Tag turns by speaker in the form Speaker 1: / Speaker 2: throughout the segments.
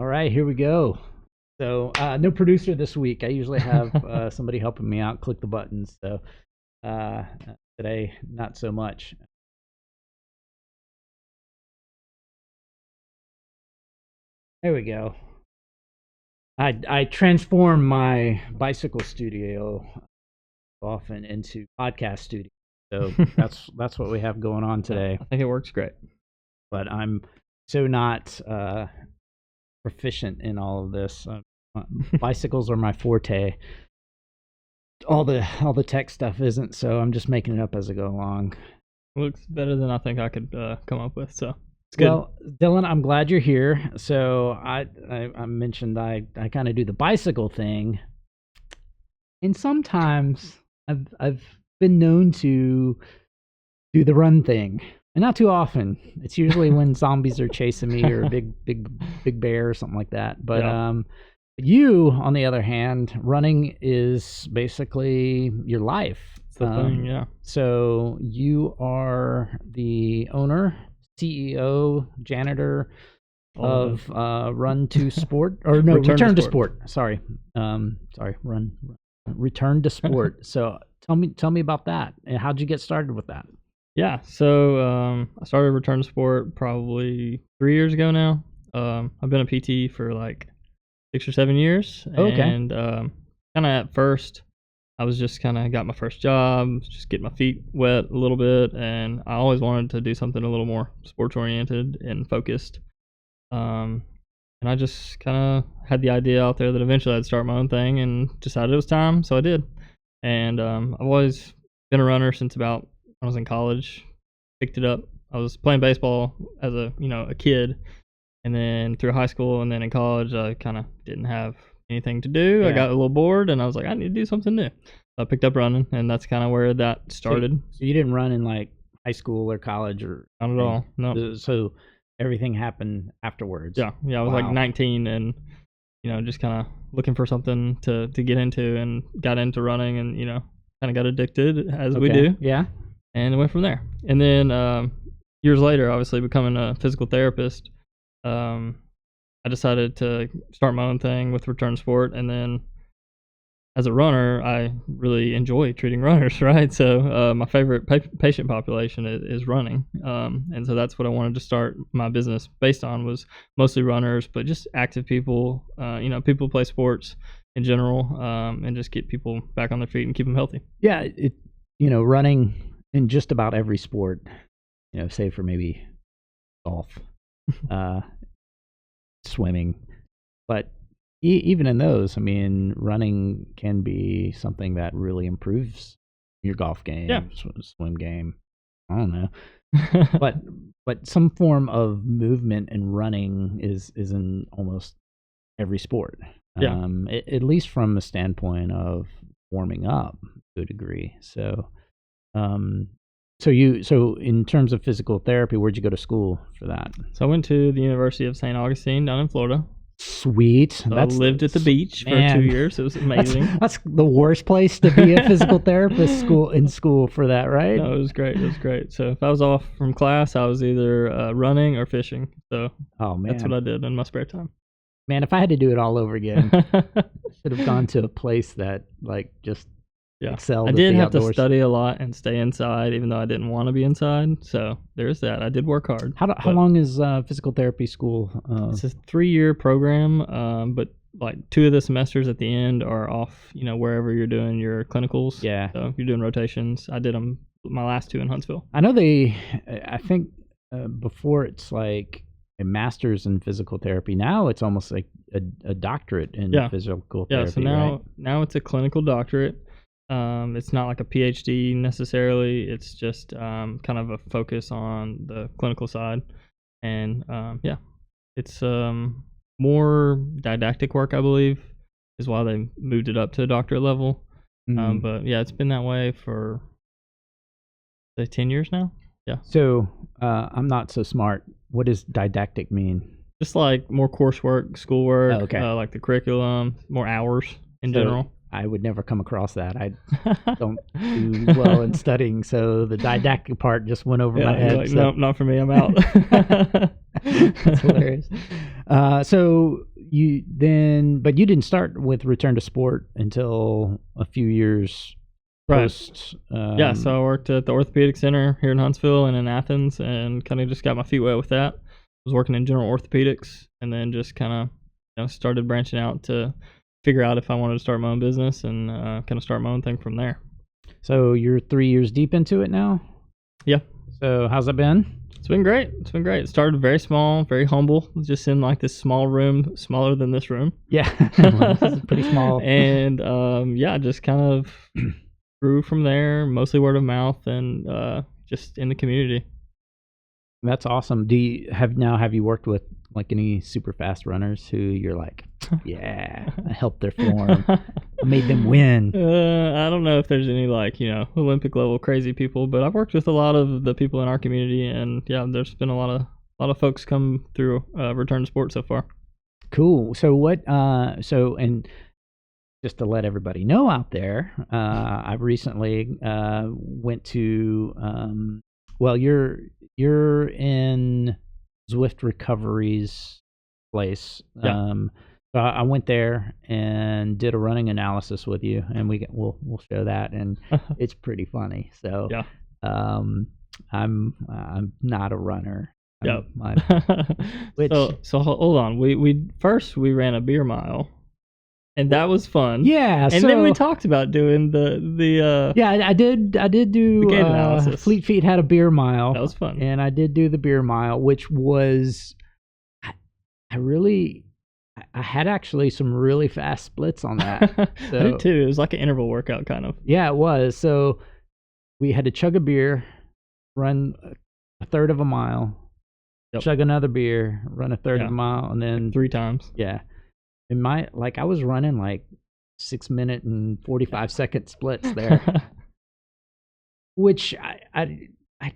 Speaker 1: All right, here we go. So, no producer this week. I usually have somebody helping me out, click the buttons. So, uh, today, not so much. There we go. I transform my bicycle studio often into podcast studio. So that's what we have going on today.
Speaker 2: I think it works great.
Speaker 1: But I'm so not proficient in all of this. Bicycles are my forte. All the tech stuff isn't, so I'm just making it up as I go along.
Speaker 2: Looks better than I think I could come up with, so it's good.
Speaker 1: Well, Dylan, I'm glad you're here. So I mentioned I kind of do the bicycle thing, and sometimes I've been known to do the run thing, and not too often. It's usually when zombies are chasing me or a big bear or something like that. But
Speaker 2: Yeah.
Speaker 1: You, on the other hand, running is basically your life.
Speaker 2: It's the thing, yeah.
Speaker 1: So you are the owner, CEO, janitor of Run to Sport, or no, Return to Sport. Sorry, Return to Sport. So tell me about that, and how'd you get started with that?
Speaker 2: Yeah, so I started Return to Sport probably 3 years ago now. I've been a PT for like 6 or 7 years.
Speaker 1: Okay.
Speaker 2: And kind of at first, I was just kind of got my first job, just getting my feet wet a little bit, and I always wanted to do something a little more sports oriented and focused. And I just kind of had the idea out there that eventually I'd start my own thing, and decided it was time, so I did. And I've always been a runner since about when I was in college. Picked it up. I was playing baseball as a kid, and then through high school and then in college, I kind of didn't have anything to do.
Speaker 1: Yeah.
Speaker 2: I got a little bored, and I was like, I need to do something new. So I picked up running, and that's kind of where that started.
Speaker 1: So you didn't run in like high school or college or
Speaker 2: Not at all. No.
Speaker 1: So everything happened afterwards.
Speaker 2: Yeah. I was like 19, and just kind of looking for something to get into, and got into running, and kind of got addicted as we do.
Speaker 1: Yeah.
Speaker 2: And it went from there. And then years later, obviously becoming a physical therapist, I decided to start my own thing with Return Sport. And then as a runner, I really enjoy treating runners, right? So my favorite patient population is running. And so that's what I wanted to start my business based on, was mostly runners, but just active people, people who play sports in general, and just get people back on their feet and keep them healthy.
Speaker 1: Yeah. Running in just about every sport, save for maybe golf, swimming, but even in those, I mean, running can be something that really improves your golf game, swim game. I don't know, but some form of movement and running is in almost every sport. At least from a standpoint of warming up to a degree. So, so in terms of physical therapy, where'd you go to school for that?
Speaker 2: So I went to the University of St. Augustine down in Florida.
Speaker 1: Sweet.
Speaker 2: So I lived at the beach for 2 years. It was amazing.
Speaker 1: That's the worst place to be a physical therapist in school for that, right?
Speaker 2: No, it was great. So if I was off from class, I was either running or fishing. So that's what I did in my spare time.
Speaker 1: Man, if I had to do it all over again, I should have gone to a place that just excelled.
Speaker 2: I did have
Speaker 1: outdoors.
Speaker 2: to study a lot and stay inside, even though I didn't want to be inside. So there's that. I did work hard.
Speaker 1: How long is physical therapy school?
Speaker 2: It's a 3-year program, but like 2 of the semesters at the end are off, wherever you're doing your clinicals.
Speaker 1: Yeah.
Speaker 2: So if you're doing rotations, I did them my last 2 in Huntsville.
Speaker 1: I know I think before it's like a master's in physical therapy. Now it's almost like a doctorate in physical therapy.
Speaker 2: Yeah, so now it's a clinical doctorate. It's not like a PhD necessarily. It's just kind of a focus on the clinical side. And it's more didactic work, I believe, is why they moved it up to doctorate level.
Speaker 1: Mm-hmm.
Speaker 2: But yeah, it's been that way for, say, 10 years now. Yeah.
Speaker 1: So I'm not so smart. What does didactic mean?
Speaker 2: Just like more coursework, schoolwork, like the curriculum, more hours in general.
Speaker 1: I would never come across that. I don't do well in studying, so the didactic part just went over my head.
Speaker 2: Like, nope, not for me. I'm out.
Speaker 1: That's hilarious. So but you didn't start with Return to Sport until a few years post.
Speaker 2: Yeah, so I worked at the Orthopedic Center here in Huntsville and in Athens, and kind of just got my feet wet with that. Was working in general orthopedics, and then just kind of started branching out to figure out if I wanted to start my own business, and kind of start my own thing from there.
Speaker 1: So you're 3 years deep into it now?
Speaker 2: Yeah.
Speaker 1: So how's it been?
Speaker 2: It's been great. It started very small, very humble, just in like this small room, smaller than this room.
Speaker 1: Yeah. This is pretty small.
Speaker 2: And just kind of grew from there, mostly word of mouth, and just in the community.
Speaker 1: That's awesome. Have you worked with like any super fast runners who you're like, yeah, I helped their form, I made them win?
Speaker 2: I don't know if there's any like Olympic level crazy people, but I've worked with a lot of the people in our community, and yeah, there's been a lot of folks come through Return to Sport so far.
Speaker 1: Cool. So and just to let everybody know out there, I recently went to you're in Zwift Recovery's place.
Speaker 2: Yeah.
Speaker 1: So I went there and did a running analysis with you, and we'll show that, and it's pretty funny. So
Speaker 2: yeah.
Speaker 1: I'm not a runner.
Speaker 2: Yep.
Speaker 1: Which,
Speaker 2: so hold on. We ran a beer mile. And that was fun.
Speaker 1: Yeah,
Speaker 2: and then we talked about doing the
Speaker 1: I did do
Speaker 2: the gait analysis.
Speaker 1: Fleet Feet had a beer mile.
Speaker 2: That was fun.
Speaker 1: And I did do the beer mile, which was I had actually some really fast splits on that. So,
Speaker 2: I did too. It was like an interval workout kind of.
Speaker 1: Yeah, it was. So we had to chug a beer, run a third of a mile, chug another beer, run a third of a mile, and then
Speaker 2: like 3 times.
Speaker 1: Yeah. And I was running like 6 minute and 45 second splits there, which I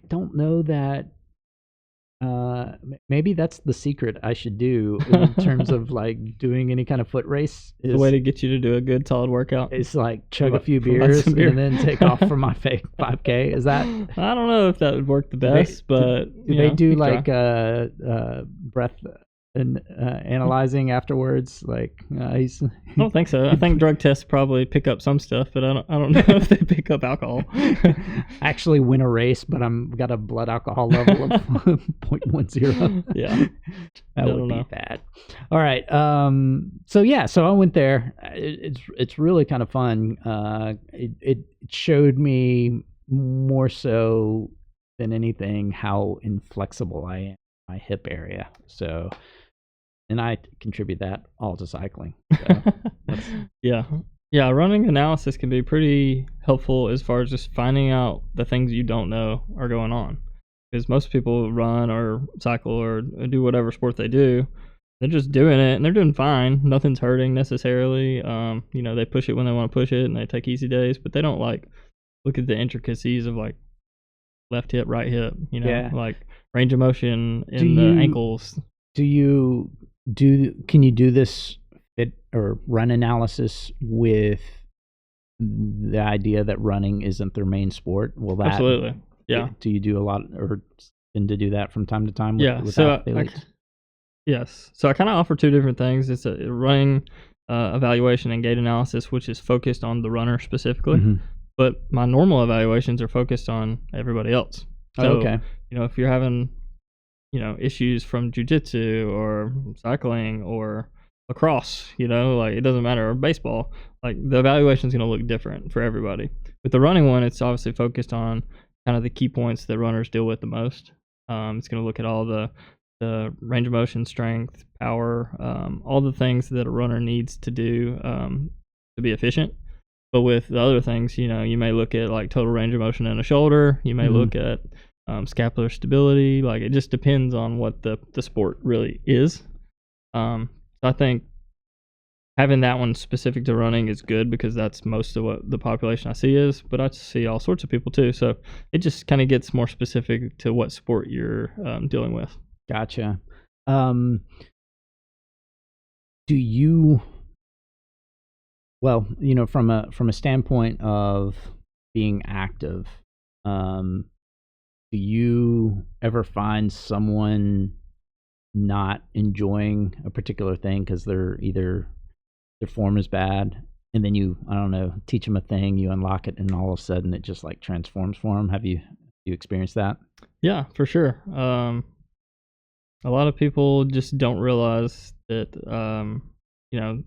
Speaker 1: don't know that. Maybe that's the secret I should do in terms of like doing any kind of foot race.
Speaker 2: Is the way to get you to do a good solid workout.
Speaker 1: It's like chug a few beers and then take off for my fake 5K. Is that?
Speaker 2: I don't know if that would work the best, but
Speaker 1: do they do like breath and analyzing afterwards? Like I
Speaker 2: don't think so. I think drug tests probably pick up some stuff, but I don't know if they pick up alcohol.
Speaker 1: I actually win a race, but got a blood alcohol level of 0.10.
Speaker 2: Yeah,
Speaker 1: that would be bad. All right. So I went there. It's really kind of fun. It showed me more so than anything how inflexible I am in my hip area. So. And I contribute that all to cycling. So
Speaker 2: Yeah. Running analysis can be pretty helpful as far as just finding out the things you don't know are going on. Because most people run or cycle or do whatever sport they do, they're just doing it and they're doing fine. Nothing's hurting necessarily. They push it when they want to push it and they take easy days, but they don't like look at the intricacies of like left hip, right hip. Like range of motion in the ankles.
Speaker 1: Can you do this fit or run analysis with the idea that running isn't their main sport? Will that
Speaker 2: absolutely? Yeah.
Speaker 1: Do you do a lot or tend to do that from time to time? With
Speaker 2: So
Speaker 1: athletes?
Speaker 2: yes. So I kind of offer 2 different things. It's a running evaluation and gait analysis, which is focused on the runner specifically.
Speaker 1: Mm-hmm.
Speaker 2: But my normal evaluations are focused on everybody else. So,
Speaker 1: okay.
Speaker 2: If you're having issues from jiu-jitsu or cycling or lacrosse, like it doesn't matter, or baseball, like the evaluation is going to look different for everybody. With the running one, it's obviously focused on kind of the key points that runners deal with the most. It's going to look at all the range of motion, strength, power, all the things that a runner needs to do to be efficient. But with the other things, you may look at like total range of motion in a shoulder. You may look at scapular stability. Like it just depends on what the sport really is. So I think having that one specific to running is good because that's most of what the population I see is, but I see all sorts of people too. So it just kind of gets more specific to what sport you're dealing with.
Speaker 1: Gotcha. Do you, from a standpoint of being active, do you ever find someone not enjoying a particular thing because they're either their form is bad, and then I don't know, teach them a thing, you unlock it, and all of a sudden it just like transforms for them. Have you experienced that?
Speaker 2: Yeah, for sure. A lot of people just don't realize that, that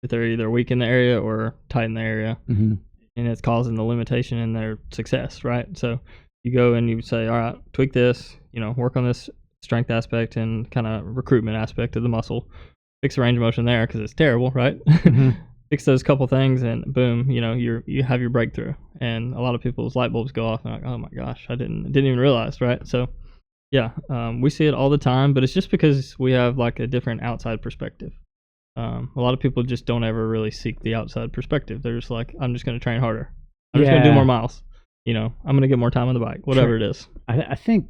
Speaker 2: they're either weak in the area or tight in the area,
Speaker 1: Mm-hmm.
Speaker 2: and it's causing the limitation in their success, right? So you go and you say, all right, tweak this, work on this strength aspect and kind of recruitment aspect of the muscle, fix the range of motion there because it's terrible, right?
Speaker 1: Mm-hmm.
Speaker 2: Fix those couple things and boom, you have your breakthrough. And a lot of people's light bulbs go off and like, oh my gosh, I didn't even realize, right? So yeah, we see it all the time, but it's just because we have like a different outside perspective. A lot of people just don't ever really seek the outside perspective. They're just like, I'm just going to train harder. I'm just going to do more miles. I'm going to get more time on the bike, whatever it is.
Speaker 1: I think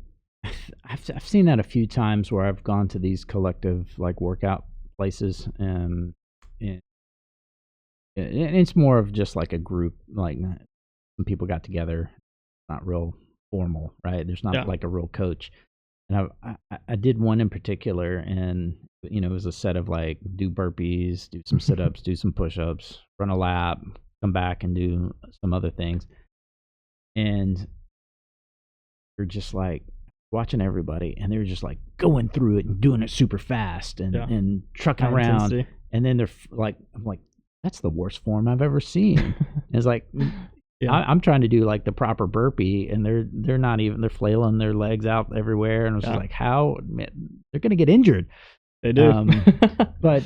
Speaker 1: I've seen that a few times where I've gone to these collective like workout places, and it's more of just like a group, like some people got together, not real formal, right? There's not like a real coach. And I did one in particular, and it was a set of like do burpees, do some sit-ups, do some push-ups, run a lap, come back and do some other things. And you're just like watching everybody, and they're just like going through it and doing it super fast and trucking around. Intensity. And then they're like, I'm like, that's the worst form I've ever seen. And it's like, I'm trying to do like the proper burpee, and they're not even, they're flailing their legs out everywhere. And I was just like, how, man, they're going to get injured.
Speaker 2: They do.
Speaker 1: But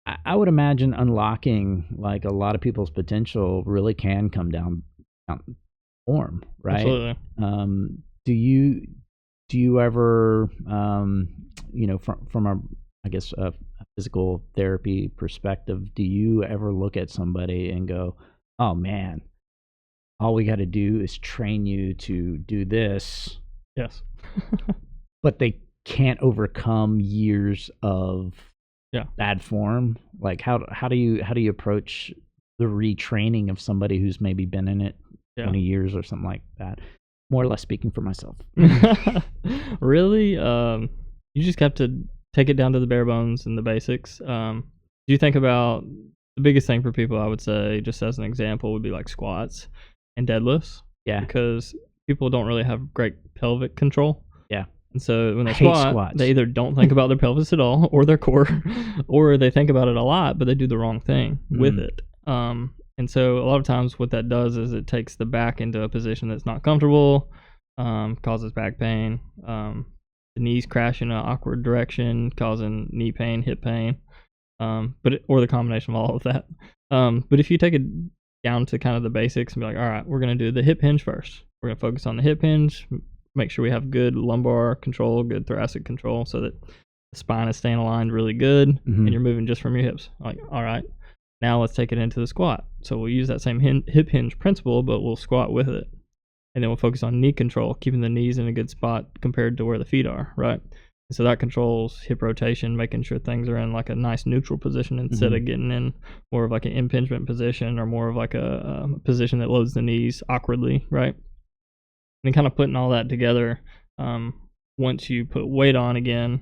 Speaker 1: I would imagine unlocking like a lot of people's potential really can come down form, right?
Speaker 2: Absolutely.
Speaker 1: Do you ever, from a, I guess, a physical therapy perspective, do you ever look at somebody and go, oh man, all we got to do is train you to do this?
Speaker 2: Yes.
Speaker 1: But they can't overcome years of bad form. Like how do you approach the retraining of somebody who's maybe been in it 20 years or something like that? More or less speaking for myself.
Speaker 2: Really? You just have to take it down to the bare bones and the basics. Do you think about the biggest thing for people, I would say, just as an example, would be like squats and deadlifts. Yeah. Because people don't really have great pelvic control. Yeah. And so when they squat, they either don't think about their pelvis at all or their core, or they think about it a lot, but they do the wrong thing with it. And so a lot of times what that does is it takes the back into a position that's not comfortable, causes back pain. The knees crash in an awkward direction, causing knee pain, hip pain, or the combination of all of that. But if you take it down to kind of the basics and be like, all right, we're going to do the hip hinge first. We're going to focus on the hip hinge, make sure we have good lumbar control, good thoracic control, so that the spine is staying aligned really good, and you're moving just from your hips. Like, all right, now let's take it into the squat. So we'll use that same hip hinge principle, but we'll squat with it. And then we'll focus on knee control, keeping the knees in a good spot compared to where the feet are, right? And so that controls hip rotation, making sure things are in like a nice neutral position instead of getting in more of like an impingement position or more of like a position that loads the knees awkwardly, right? And kind of putting all that together, once you put weight on again,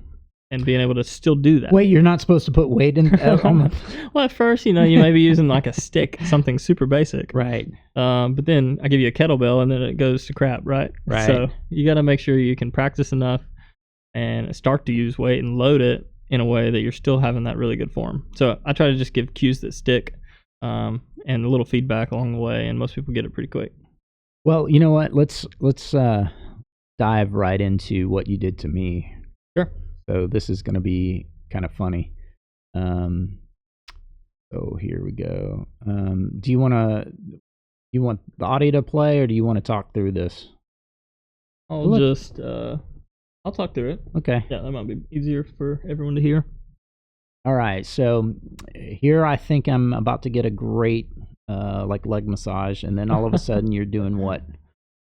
Speaker 2: and being able to still do that.
Speaker 1: Wait, you're not supposed to put weight in?
Speaker 2: Well, at first, you may be using like a stick, something super basic.
Speaker 1: Right.
Speaker 2: But then I give you a kettlebell and then it goes to crap, right?
Speaker 1: Right.
Speaker 2: So you got to make sure you can practice enough and start to use weight and load it in a way that you're still having that really good form. So I try to just give cues that stick, and a little feedback along the way, and most people get it pretty quick.
Speaker 1: Well, you know what? Let's dive right into what you did to me.
Speaker 2: Sure.
Speaker 1: So this is going to be kind of funny. So here we go. Do you want the audio to play, or do you want to talk through this?
Speaker 2: I'll talk through it.
Speaker 1: Okay.
Speaker 2: Yeah, that might be easier for everyone to hear.
Speaker 1: All right. So here I think I'm about to get a great like leg massage, and then all of a sudden you're doing what?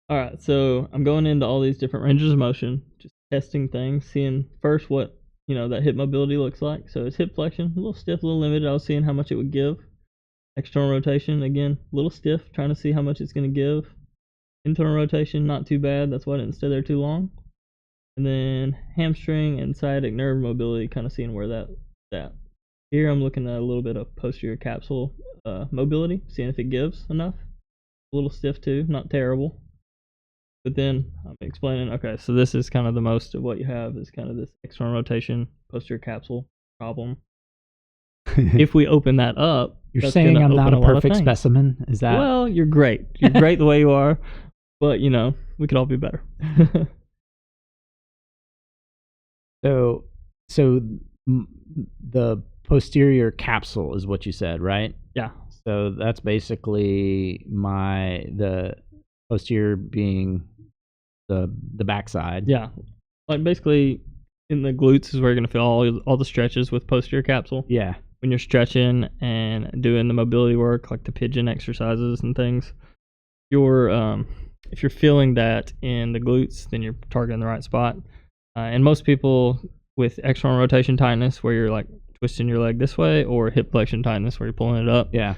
Speaker 2: All right. So I'm going into all these different ranges of motion, just testing things, seeing first what, that hip mobility looks like. So it's hip flexion, a little stiff, a little limited. I was seeing how much it would give. External rotation, again, a little stiff, trying to see how much it's going to give. Internal rotation, not too bad. That's why I didn't stay there too long. And then hamstring and sciatic nerve mobility, kind of seeing where that's at. Here I'm looking at a little bit of posterior capsule mobility, seeing if it gives enough. A little stiff too, not terrible. But then I'm explaining, okay, so this is kind of the most of what you have is kind of this external rotation, posterior capsule problem. If we open that up,
Speaker 1: you're saying I'm not a perfect specimen? Is that?
Speaker 2: Well, you're great. You're great the way you are, but we could all be better.
Speaker 1: So the posterior capsule is what you said, right?
Speaker 2: Yeah.
Speaker 1: So that's basically the posterior being the backside.
Speaker 2: Yeah. Like basically in the glutes is where you're going to feel all the stretches with posterior capsule.
Speaker 1: Yeah.
Speaker 2: When you're stretching and doing the mobility work, like the pigeon exercises and things, if you're feeling that in the glutes, then you're targeting the right spot. And most people with external rotation tightness, where you're like twisting your leg this way, or hip flexion tightness, where you're pulling it up,
Speaker 1: yeah,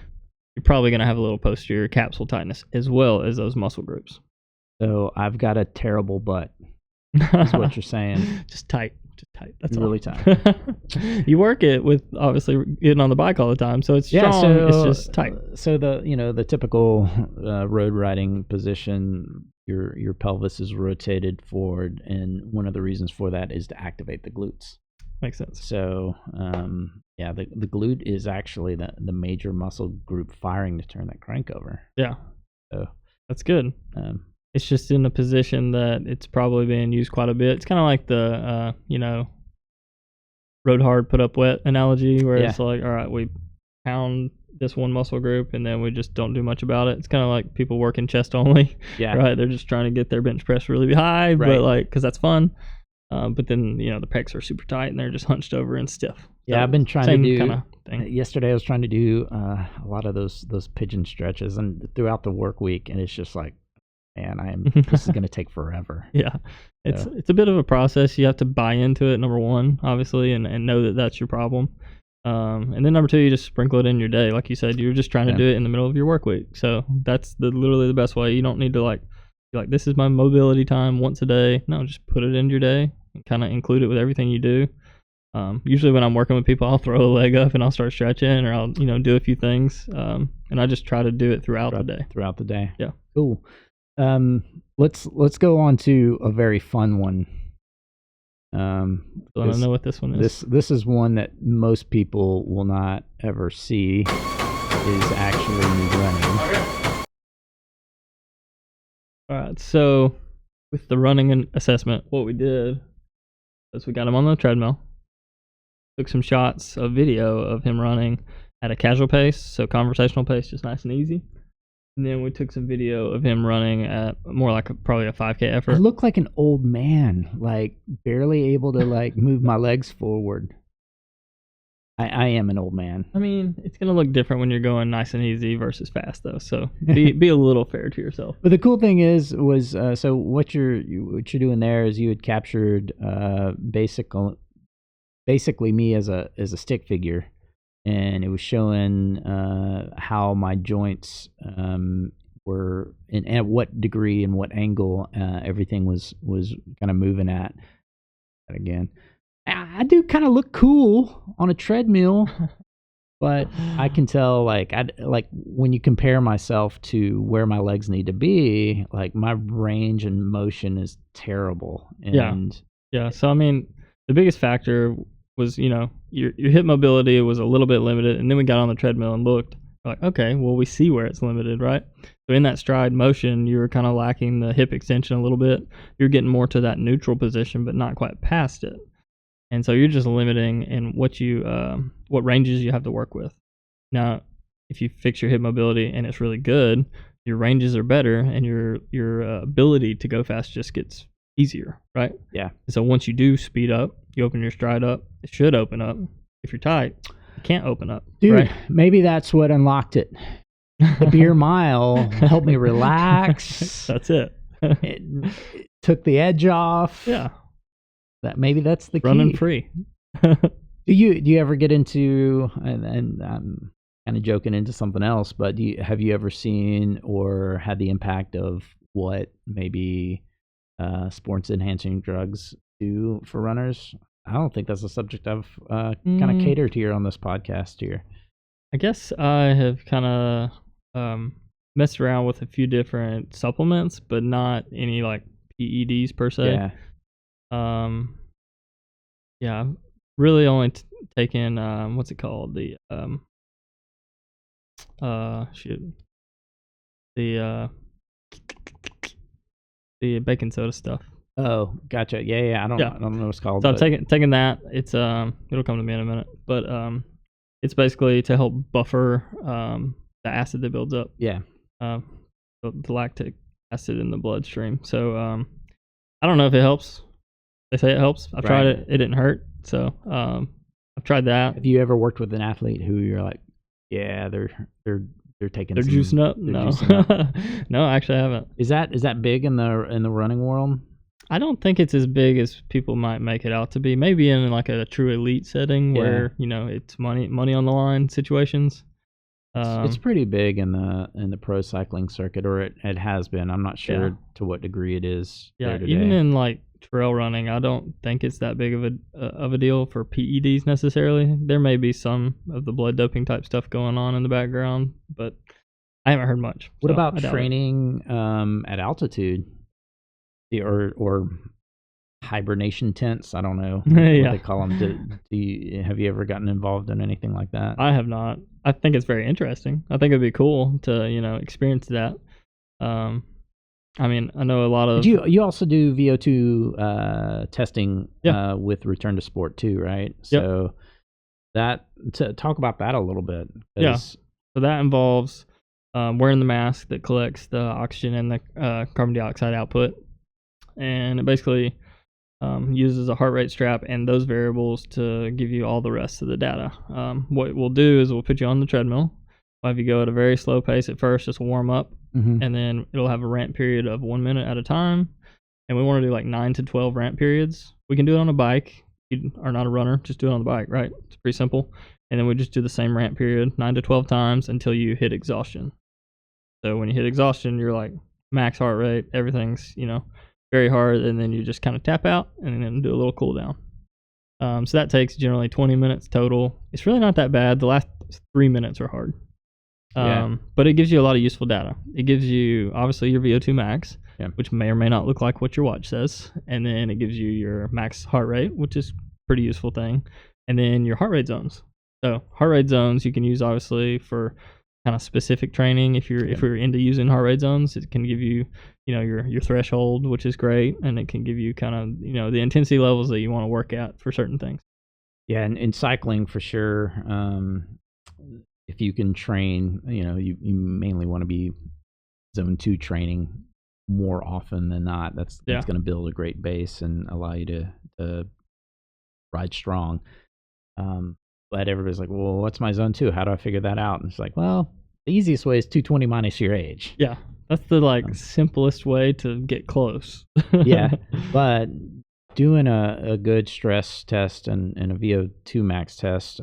Speaker 2: you're probably going to have a little posterior capsule tightness as well as those muscle groups.
Speaker 1: So I've got a terrible butt, is what you're saying.
Speaker 2: Just tight. That's
Speaker 1: really
Speaker 2: all.
Speaker 1: tight.
Speaker 2: You work it with obviously getting on the bike all the time, so it's strong.
Speaker 1: So,
Speaker 2: it's just tight.
Speaker 1: So the typical road riding position, your pelvis is rotated forward, and one of the reasons for that is to activate the glutes.
Speaker 2: Makes sense.
Speaker 1: So the glute is actually the major muscle group firing to turn that crank over.
Speaker 2: Yeah.
Speaker 1: So
Speaker 2: that's good. It's just in a position that it's probably being used quite a bit. It's kind of like the, rode hard, put up wet analogy, where it's like, all right, we pound this one muscle group and then we just don't do much about it. It's kind of like people working chest only, right? They're just trying to get their bench press really high, but because that's fun. But then, the pecs are super tight and they're just hunched over and stiff.
Speaker 1: Yeah,
Speaker 2: So
Speaker 1: I've been trying to do
Speaker 2: kind of thing.
Speaker 1: Yesterday I was trying to do a lot of those pigeon stretches and throughout the work week, and it's just like, man, this is going to take forever.
Speaker 2: Yeah, it's a bit of a process. You have to buy into it, number one, obviously, and know that that's your problem. And then number two, you just sprinkle it in your day. Like you said, you're just trying to do it in the middle of your work week. So that's literally the best way. You don't need to be like, this is my mobility time once a day. No, just put it in your day and kind of include it with everything you do. Usually when I'm working with people, I'll throw a leg up and I'll start stretching, or I'll, do a few things. And I just try to do it throughout the day.
Speaker 1: Throughout the day.
Speaker 2: Yeah.
Speaker 1: Cool. Let's go on to a very fun one.
Speaker 2: I don't know what this one is.
Speaker 1: This is one that most people will not ever see, is actually me running.
Speaker 2: All right, so with the running assessment, what we did is we got him on the treadmill, took some shots of video of him running at a casual pace, so conversational pace, just nice and easy. And then we took some video of him running at more like probably a 5K effort.
Speaker 1: I look like an old man, like barely able to move my legs forward. I am an old man.
Speaker 2: I mean, it's gonna look different when you're going nice and easy versus fast, though. So be a little fair to yourself.
Speaker 1: But the cool thing was so what you're doing there is you had captured basically me as a stick figure. And it was showing how my joints were, and at what degree and what angle everything was kind of moving at. Again, I do kind of look cool on a treadmill, but I can tell like when you compare myself to where my legs need to be, like my range and motion is terrible. And
Speaker 2: yeah. So I mean, the biggest factor was, your hip mobility was a little bit limited, and then we got on the treadmill and looked like, okay, well, we see where it's limited, right? So in that stride motion, you were kind of lacking the hip extension a little bit. You're getting more to that neutral position, but not quite past it. And so you're just limiting in what ranges you have to work with. Now, if you fix your hip mobility and it's really good, your ranges are better, and your ability to go fast just gets easier, right?
Speaker 1: Yeah.
Speaker 2: So once you do speed up, you open your stride up, it should open up. If you're tight, it can't open up.
Speaker 1: Dude,
Speaker 2: right?
Speaker 1: Maybe that's what unlocked it. The beer mile helped me relax.
Speaker 2: That's it.
Speaker 1: It took the edge off.
Speaker 2: Yeah.
Speaker 1: Maybe that's the key.
Speaker 2: Running free.
Speaker 1: Do you ever get into, and I'm kind of joking into something else, but have you ever seen or had the impact of what maybe sports enhancing drugs do for runners? I don't think that's a subject I've kind of catered here on this podcast here.
Speaker 2: I guess I have kind of messed around with a few different supplements, but not any like PEDs per se. Yeah, really only taken what's it called, the the baking soda stuff.
Speaker 1: Oh, gotcha. Yeah. I don't know what it's called.
Speaker 2: So I'm taking that. It's it'll come to me in a minute, but it's basically to help buffer the acid that builds up.
Speaker 1: Yeah.
Speaker 2: The lactic acid in the bloodstream. So I don't know if it helps. They say it helps. I've tried it. It didn't hurt. So I've tried that.
Speaker 1: Have you ever worked with an athlete who you're like, yeah, they're taking
Speaker 2: they're juicing up? No. Juicing up. No, actually I haven't.
Speaker 1: Is that big in the running world?
Speaker 2: I don't think it's as big as people might make it out to be. Maybe in like a true elite setting where it's money on the line situations.
Speaker 1: It's pretty big in the pro cycling circuit, or it has been. I'm not sure to what degree it is.
Speaker 2: Yeah, even in like trail running, I don't think it's that big of a deal for PEDs necessarily. There may be some of the blood doping type stuff going on in the background, but I haven't heard much.
Speaker 1: What about training at altitude, or hibernation tents? I don't know what they call them. Have you ever gotten involved in anything like that?
Speaker 2: I have not. I think it's very interesting. I think it'd be cool to experience that. I mean, I know a lot of.
Speaker 1: You also do VO2 testing with Return to Sport too, right? So talk about that a little bit.
Speaker 2: Yeah. So that involves wearing the mask that collects the oxygen and the carbon dioxide output, and it basically uses a heart rate strap and those variables to give you all the rest of the data. What we'll do is we'll put you on the treadmill. We'll have you go at a very slow pace at first, just warm up, and then it'll have a ramp period of 1 minute at a time. And we want to do like 9 to 12 ramp periods. We can do it on a bike. If you are not a runner, just do it on the bike, right? It's pretty simple. And then we just do the same ramp period 9 to 12 times until you hit exhaustion. So when you hit exhaustion, you're like max heart rate, everything's, very hard, and then you just kind of tap out and then do a little cool down. So that takes generally 20 minutes total. It's really not that bad. The last 3 minutes are hard. But it gives you a lot of useful data. It gives you, obviously, your VO2 max, which may or may not look like what your watch says. And then it gives you your max heart rate, which is a pretty useful thing. And then your heart rate zones. So heart rate zones you can use, obviously, for kind of specific training. If you're into using heart rate zones, it can give you your threshold, which is great, and it can give you kind of the intensity levels that you want to work at for certain things.
Speaker 1: Yeah, and in cycling for sure, if you can train, you mainly want to be zone 2 training more often than not. That's going to build a great base and allow you to ride strong. But everybody's like, well, what's my zone 2? How do I figure that out? And it's like, well, the easiest way is 220 minus your age.
Speaker 2: Yeah, that's the simplest way to get close.
Speaker 1: Yeah, but doing a good stress test and a VO2 max test,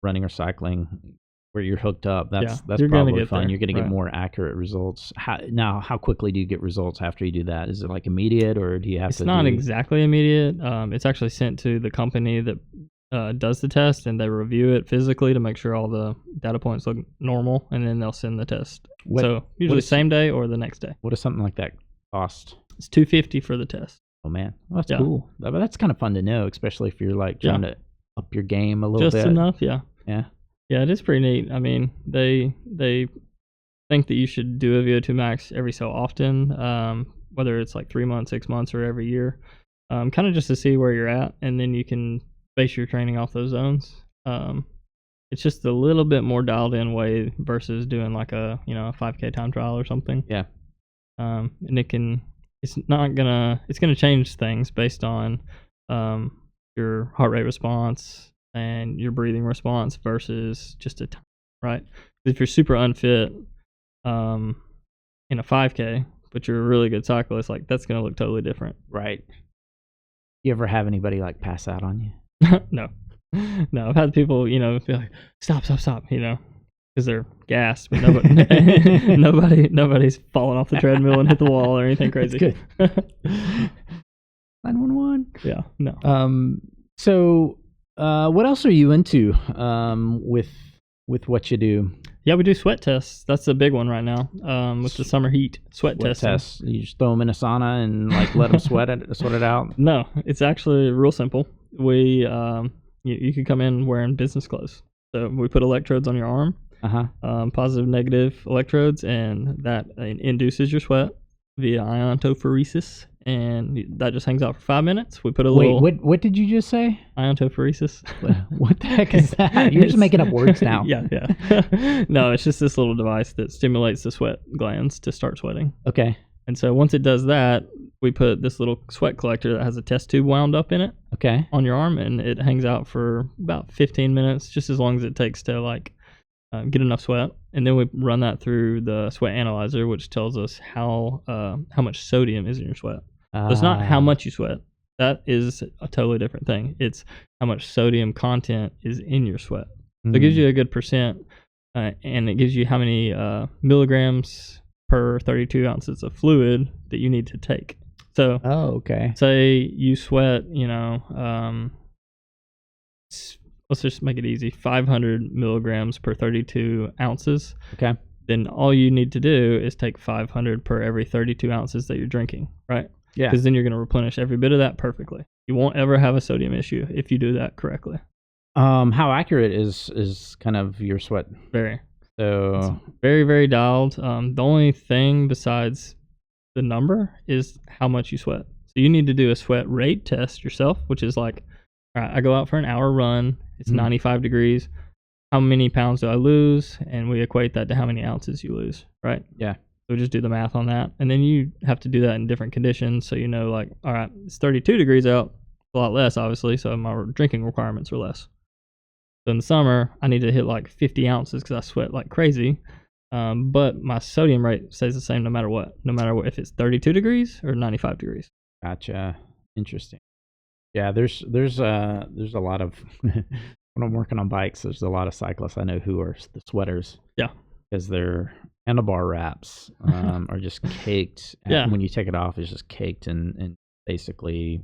Speaker 1: running or cycling, where you're hooked up, that's probably fun. You're going to get more accurate results. How quickly do you get results after you do that? Is it like immediate, or do you have to?
Speaker 2: It's not exactly immediate. It's actually sent to the company that does the test, and they review it physically to make sure all the data points look normal, and then they'll send the test. So usually same day or the next day.
Speaker 1: What does something like that cost?
Speaker 2: It's $250 for the test.
Speaker 1: Oh man, well, that's cool. That's kind of fun to know, especially if you're like trying to up your game a little bit.
Speaker 2: Just enough, yeah.
Speaker 1: Yeah.
Speaker 2: Yeah, it is pretty neat. I mean, they think that you should do a VO2 max every so often, whether it's like 3 months, 6 months, or every year, kind of just to see where you're at, and then you can base your training off those zones. It's just a little bit more dialed in way versus doing like a 5K time trial or something.
Speaker 1: Yeah.
Speaker 2: And it's gonna change things based on your heart rate response and your breathing response versus just a time, right? If you're super unfit in a 5K, but you're a really good cyclist, like that's gonna look totally different.
Speaker 1: Right. You ever have anybody like pass out on you?
Speaker 2: No, I've had people, be like, stop, because they're gassed, but nobody's falling off the treadmill and hit the wall or anything crazy.
Speaker 1: That's good. 911.
Speaker 2: Yeah, no.
Speaker 1: So, what else are you into with what you do?
Speaker 2: Yeah, we do sweat tests. That's the big one right now. With the summer heat, sweat testing.
Speaker 1: Tests. You just throw them in a sauna and like let them sweat it out.
Speaker 2: No, it's actually real simple. We you can come in wearing business clothes. So we put electrodes on your arm, positive, negative electrodes, and that induces your sweat via iontophoresis, and that just hangs out for 5 minutes. We put a little.
Speaker 1: What did you just say?
Speaker 2: Iontophoresis.
Speaker 1: What the heck is that? You're just making up words now.
Speaker 2: Yeah. No, it's just this little device that stimulates the sweat glands to start sweating.
Speaker 1: Okay.
Speaker 2: And so once it does that, we put this little sweat collector that has a test tube wound up in it.
Speaker 1: Okay.
Speaker 2: On your arm, and it hangs out for about 15 minutes, just as long as it takes to get enough sweat. And then we run that through the sweat analyzer, which tells us how much sodium is in your sweat. So it's not how much you sweat. That is a totally different thing. It's how much sodium content is in your sweat. So it gives you a good percent, and it gives you how many milligrams per 32 ounces of fluid that you need to take. So,
Speaker 1: okay.
Speaker 2: Say you sweat, let's just make it easy, 500 milligrams per 32 ounces.
Speaker 1: Okay.
Speaker 2: Then all you need to do is take 500 per every 32 ounces that you're drinking, right?
Speaker 1: Yeah.
Speaker 2: Because then you're going to replenish every bit of that perfectly. You won't ever have a sodium issue if you do that correctly.
Speaker 1: How accurate is kind of your sweat?
Speaker 2: Very.
Speaker 1: So
Speaker 2: it's very, very dialed. The only thing besides the number is how much you sweat. So you need to do a sweat rate test yourself, which is like, all right, I go out for an hour run. It's 95 degrees. How many pounds do I lose? And we equate that to how many ounces you lose, right?
Speaker 1: Yeah.
Speaker 2: So just do the math on that. And then you have to do that in different conditions. So like, all right, it's 32 degrees out, a lot less, obviously. So my drinking requirements are less. So in the summer, I need to hit like 50 ounces because I sweat like crazy. But my sodium rate stays the same no matter what, if it's 32 degrees or 95 degrees.
Speaker 1: Gotcha. Interesting. Yeah, there's a lot of when I'm working on bikes, there's a lot of cyclists I know who are the sweaters.
Speaker 2: Yeah.
Speaker 1: Because their handlebar wraps are just caked.
Speaker 2: Yeah.
Speaker 1: When you take it off, it's just caked in basically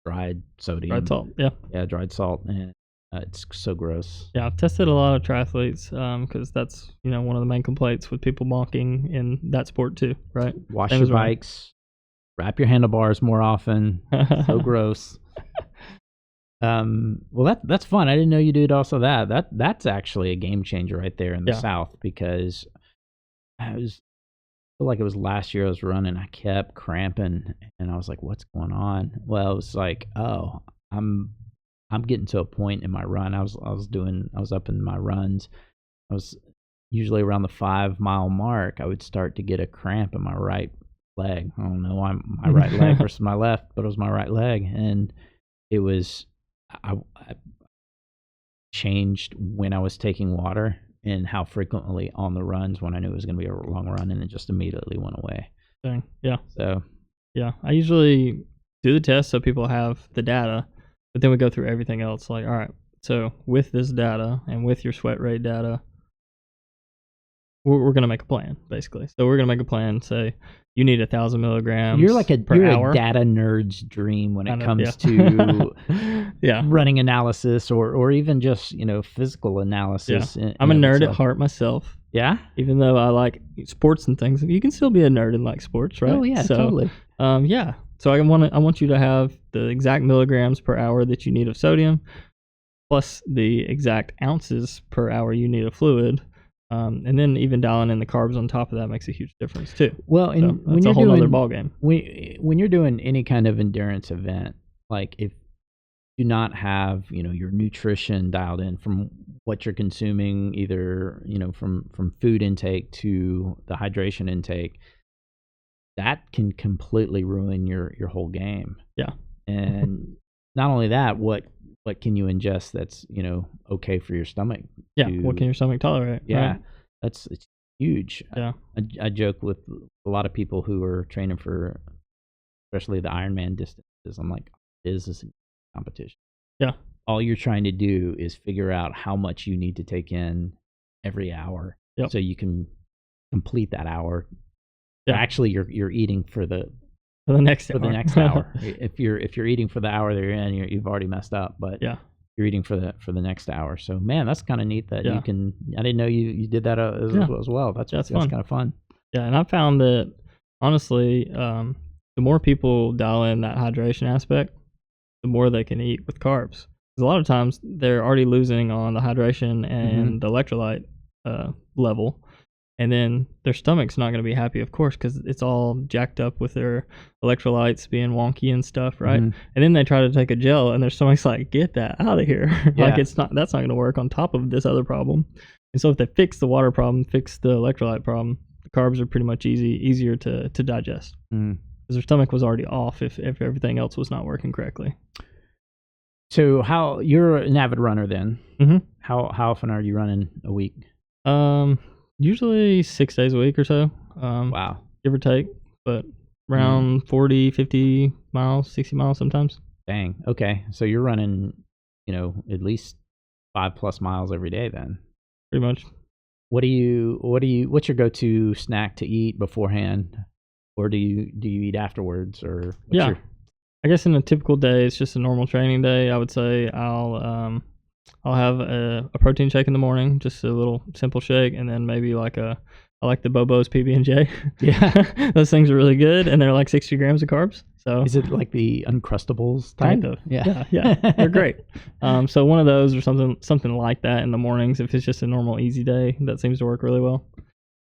Speaker 1: dried sodium.
Speaker 2: Dried salt. Yeah.
Speaker 1: Yeah, dried salt, and it's so gross.
Speaker 2: Yeah, I've tested a lot of triathletes because that's one of the main complaints with people bonking in that sport too, right?
Speaker 1: Wash your bikes, wrap your handlebars more often. So gross. Well, that's fun. I didn't know you did also that. That's actually a game changer right there in the South, because I feel like it was last year I was running. I kept cramping, and I was like, "What's going on?" Well, it was like, "Oh, I'm getting to a point in my run. I was up in my runs. I was usually around the 5 mile mark. I would start to get a cramp in my right leg. I don't know why my right leg versus my left, but it was my right leg, and it was I changed when I was taking water and how frequently on the runs when I knew it was going to be a long run, and it just immediately went away.
Speaker 2: Dang. Yeah.
Speaker 1: So
Speaker 2: yeah, I usually do the test so people have the data. But then we go through everything else. Like, all right, so with this data and with your sweat rate data, we're going to make a plan, basically. So we're going to make a plan, say, you need 1,000 milligrams
Speaker 1: you're like
Speaker 2: per hour.
Speaker 1: A data nerd's dream when it comes to running analysis or even just, physical analysis.
Speaker 2: Yeah. I'm a nerd at heart myself.
Speaker 1: Yeah?
Speaker 2: Even though I like sports and things, you can still be a nerd and like sports, right?
Speaker 1: Oh, yeah, totally.
Speaker 2: Yeah. So I want you to have the exact milligrams per hour that you need of sodium, plus the exact ounces per hour you need of fluid, and then even dialing in the carbs on top of that makes a huge difference too.
Speaker 1: Well, and
Speaker 2: so that's a whole other ball game.
Speaker 1: When you're doing any kind of endurance event, like if you do not have your nutrition dialed in from what you're consuming, either from food intake to the hydration intake, that can completely ruin your whole game.
Speaker 2: Yeah.
Speaker 1: And not only that, what can you ingest that's, okay for your stomach?
Speaker 2: Yeah. What can your stomach tolerate?
Speaker 1: Yeah.
Speaker 2: Right?
Speaker 1: It's huge.
Speaker 2: Yeah.
Speaker 1: I joke with a lot of people who are training for, especially the Ironman distances. I'm like, this is a competition.
Speaker 2: Yeah.
Speaker 1: All you're trying to do is figure out how much you need to take in every hour.
Speaker 2: Yep.
Speaker 1: So you can complete that hour.
Speaker 2: Yeah.
Speaker 1: Actually, you're eating for the
Speaker 2: for the next
Speaker 1: for
Speaker 2: hour.
Speaker 1: the next hour. If you're eating for the hour that you're in, you've already messed up. But
Speaker 2: Yeah.
Speaker 1: you're eating for the next hour. So man, that's kind of neat that
Speaker 2: Yeah.
Speaker 1: you can. I didn't know you did that as well. That's
Speaker 2: fun.
Speaker 1: kind of fun.
Speaker 2: Yeah, and I found that honestly, the more people dial in that hydration aspect, the more they can eat with carbs. 'Cause a lot of times they're already losing on the hydration and the electrolyte level, and then their stomach's not going to be happy, of course, because it's all jacked up with their electrolytes being wonky and stuff, right? And then they try to take a gel, and their stomach's like, "Get that out of here!" Like that's not going to work on top of this other problem. And so if they fix the water problem, fix the electrolyte problem, the carbs are pretty much easier to digest because their stomach was already off if everything else was not working correctly.
Speaker 1: So how you're an avid runner then? How often are you running a week?
Speaker 2: Usually 6 days a week or so.
Speaker 1: Wow.
Speaker 2: Give or take, but around 40, 50 miles, 60 miles sometimes.
Speaker 1: Dang. Okay. So you're running, at least 5+ miles every day then.
Speaker 2: Pretty much.
Speaker 1: What's your go-to snack to eat beforehand, or do you eat afterwards, or
Speaker 2: I guess in a typical day, it's just a normal training day. I would say I'll have a protein shake in the morning, just a little simple shake, and then maybe I like the Bobo's PB&J.
Speaker 1: Yeah.
Speaker 2: Those things are really good, and they're like 60 grams of carbs. So
Speaker 1: is it like the Uncrustables type?
Speaker 2: Kind of. Yeah. They're great. So one of those or something like that in the mornings, if it's just a normal easy day, that seems to work really well.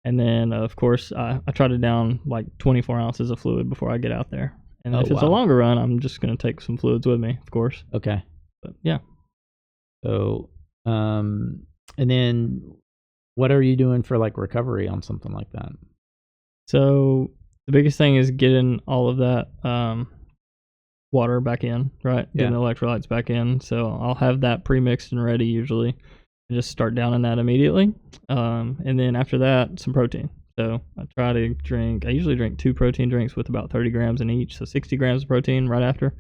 Speaker 2: And then, of course, I try to down like 24 ounces of fluid before I get out there. And if it's a longer run, I'm just going to take some fluids with me, of course.
Speaker 1: Okay.
Speaker 2: But yeah.
Speaker 1: So, and then what are you doing for like recovery on something like that?
Speaker 2: So the biggest thing is getting all of that water back in, right? Getting the electrolytes back in. So I'll have that pre-mixed and ready usually, and just start downing that immediately. And then after that, some protein. So I usually drink 2 protein drinks with about 30 grams in each. So 60 grams of protein right after,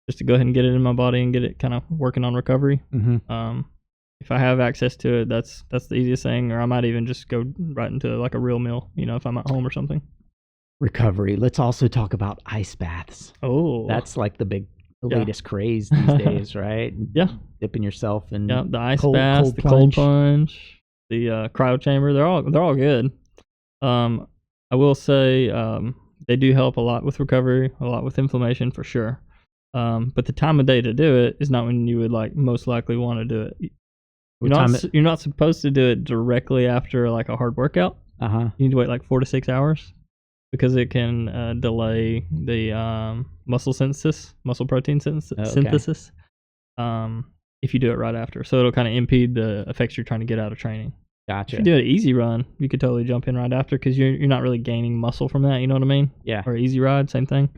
Speaker 2: just to go ahead and get it in my body and get it kind of working on recovery. If I have access to it, that's the easiest thing. Or I might even just go right into like a real meal, if I'm at home or something.
Speaker 1: Recovery. Let's also talk about ice baths.
Speaker 2: Oh,
Speaker 1: that's like the latest craze these days, right?
Speaker 2: Yeah.
Speaker 1: Dipping yourself in
Speaker 2: the ice baths, the cold plunge, the cryo chamber. They're all good. I will say they do help a lot with recovery, a lot with inflammation for sure. But the time of day to do it is not when you would like most likely want to do it. You're not supposed to do it directly after like a hard workout. You need to wait like 4 to 6 hours because it can delay the muscle protein synthesis. If you do it right after, so it'll kind of impede the effects you're trying to get out of training.
Speaker 1: Gotcha.
Speaker 2: If you do an easy run, you could totally jump in right after because you're not really gaining muscle from that. You know what I mean?
Speaker 1: Yeah.
Speaker 2: Or easy ride, same thing.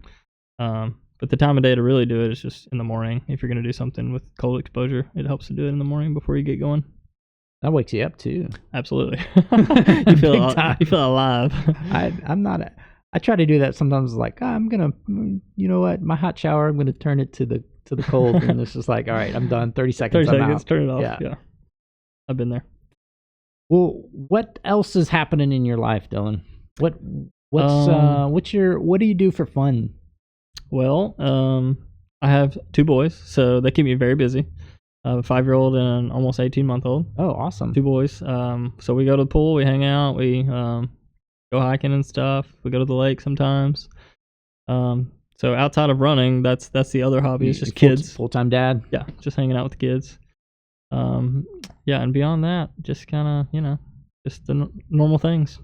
Speaker 2: But the time of day to really do it is just in the morning. If you're going to do something with cold exposure, it helps to do it in the morning before you get going.
Speaker 1: That wakes you up too.
Speaker 2: Absolutely. you feel alive.
Speaker 1: I try to do that sometimes. Like I'm gonna, you know what? My hot shower, I'm gonna turn it to the cold, and it's just like, all right, I'm done. 30 seconds.
Speaker 2: 30 seconds. Turn it off. Yeah. I've been there.
Speaker 1: Well, what else is happening in your life, Dylan? What do you do for fun?
Speaker 2: Well, I have 2 boys, so they keep me very busy. A 5-year-old and an almost 18-month-old.
Speaker 1: Oh, awesome.
Speaker 2: 2 boys. So we go to the pool, we hang out, we go hiking and stuff. We go to the lake sometimes. So outside of running, that's the other hobby. It's just kids.
Speaker 1: Full-time dad.
Speaker 2: Yeah, just hanging out with the kids. Yeah, and beyond that, just kind of, just the normal things.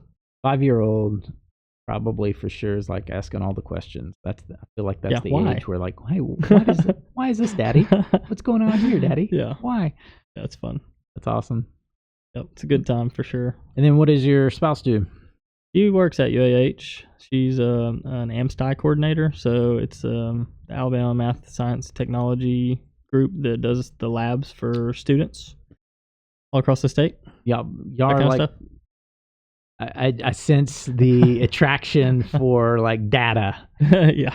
Speaker 1: 5-year-old probably for sure is like asking all the questions. I feel like that's the age where like, hey, why is this, Daddy? What's going on here, Daddy?
Speaker 2: Yeah.
Speaker 1: Why?
Speaker 2: That's fun.
Speaker 1: That's awesome.
Speaker 2: Yep, it's a good time for sure.
Speaker 1: And then what does your spouse do?
Speaker 2: She works at UAH. She's an AMSTI coordinator, so it's the Alabama Math, Science, Technology group that does the labs for students all across the state.
Speaker 1: Y'all are like, I sense the attraction for like data.
Speaker 2: Yeah.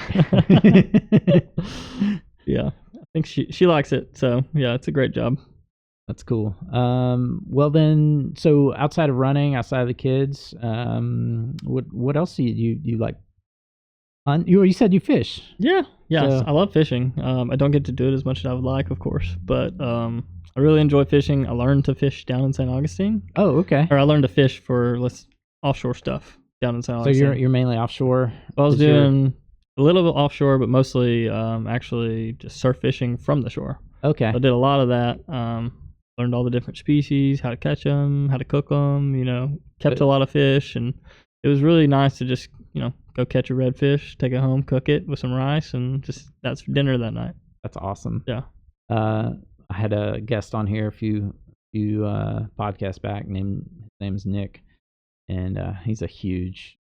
Speaker 2: Yeah. I think she likes it. So yeah, it's a great job.
Speaker 1: That's cool. Well then, so outside of running, outside of the kids, what else do you like You said you fish.
Speaker 2: Yeah.
Speaker 1: So-
Speaker 2: I love fishing. I don't get to do it as much as I would like, of course, but I really enjoy fishing. I learned to fish down in St. Augustine,
Speaker 1: Oh, okay.
Speaker 2: or I learned to fish for offshore stuff down in St.
Speaker 1: So
Speaker 2: Augustine.
Speaker 1: you're mainly offshore.
Speaker 2: I was
Speaker 1: Is your-
Speaker 2: doing a little bit offshore, but mostly actually just surf fishing from the shore.
Speaker 1: Okay.
Speaker 2: I did a lot of that. Learned all the different species, how to catch them, how to cook them. Kept a lot of fish, and it was really nice to just go catch a redfish, take it home, cook it with some rice, and just that's dinner that night.
Speaker 1: That's awesome.
Speaker 2: Yeah.
Speaker 1: I had a guest on here a few podcasts back. His name's Nick, and he's a huge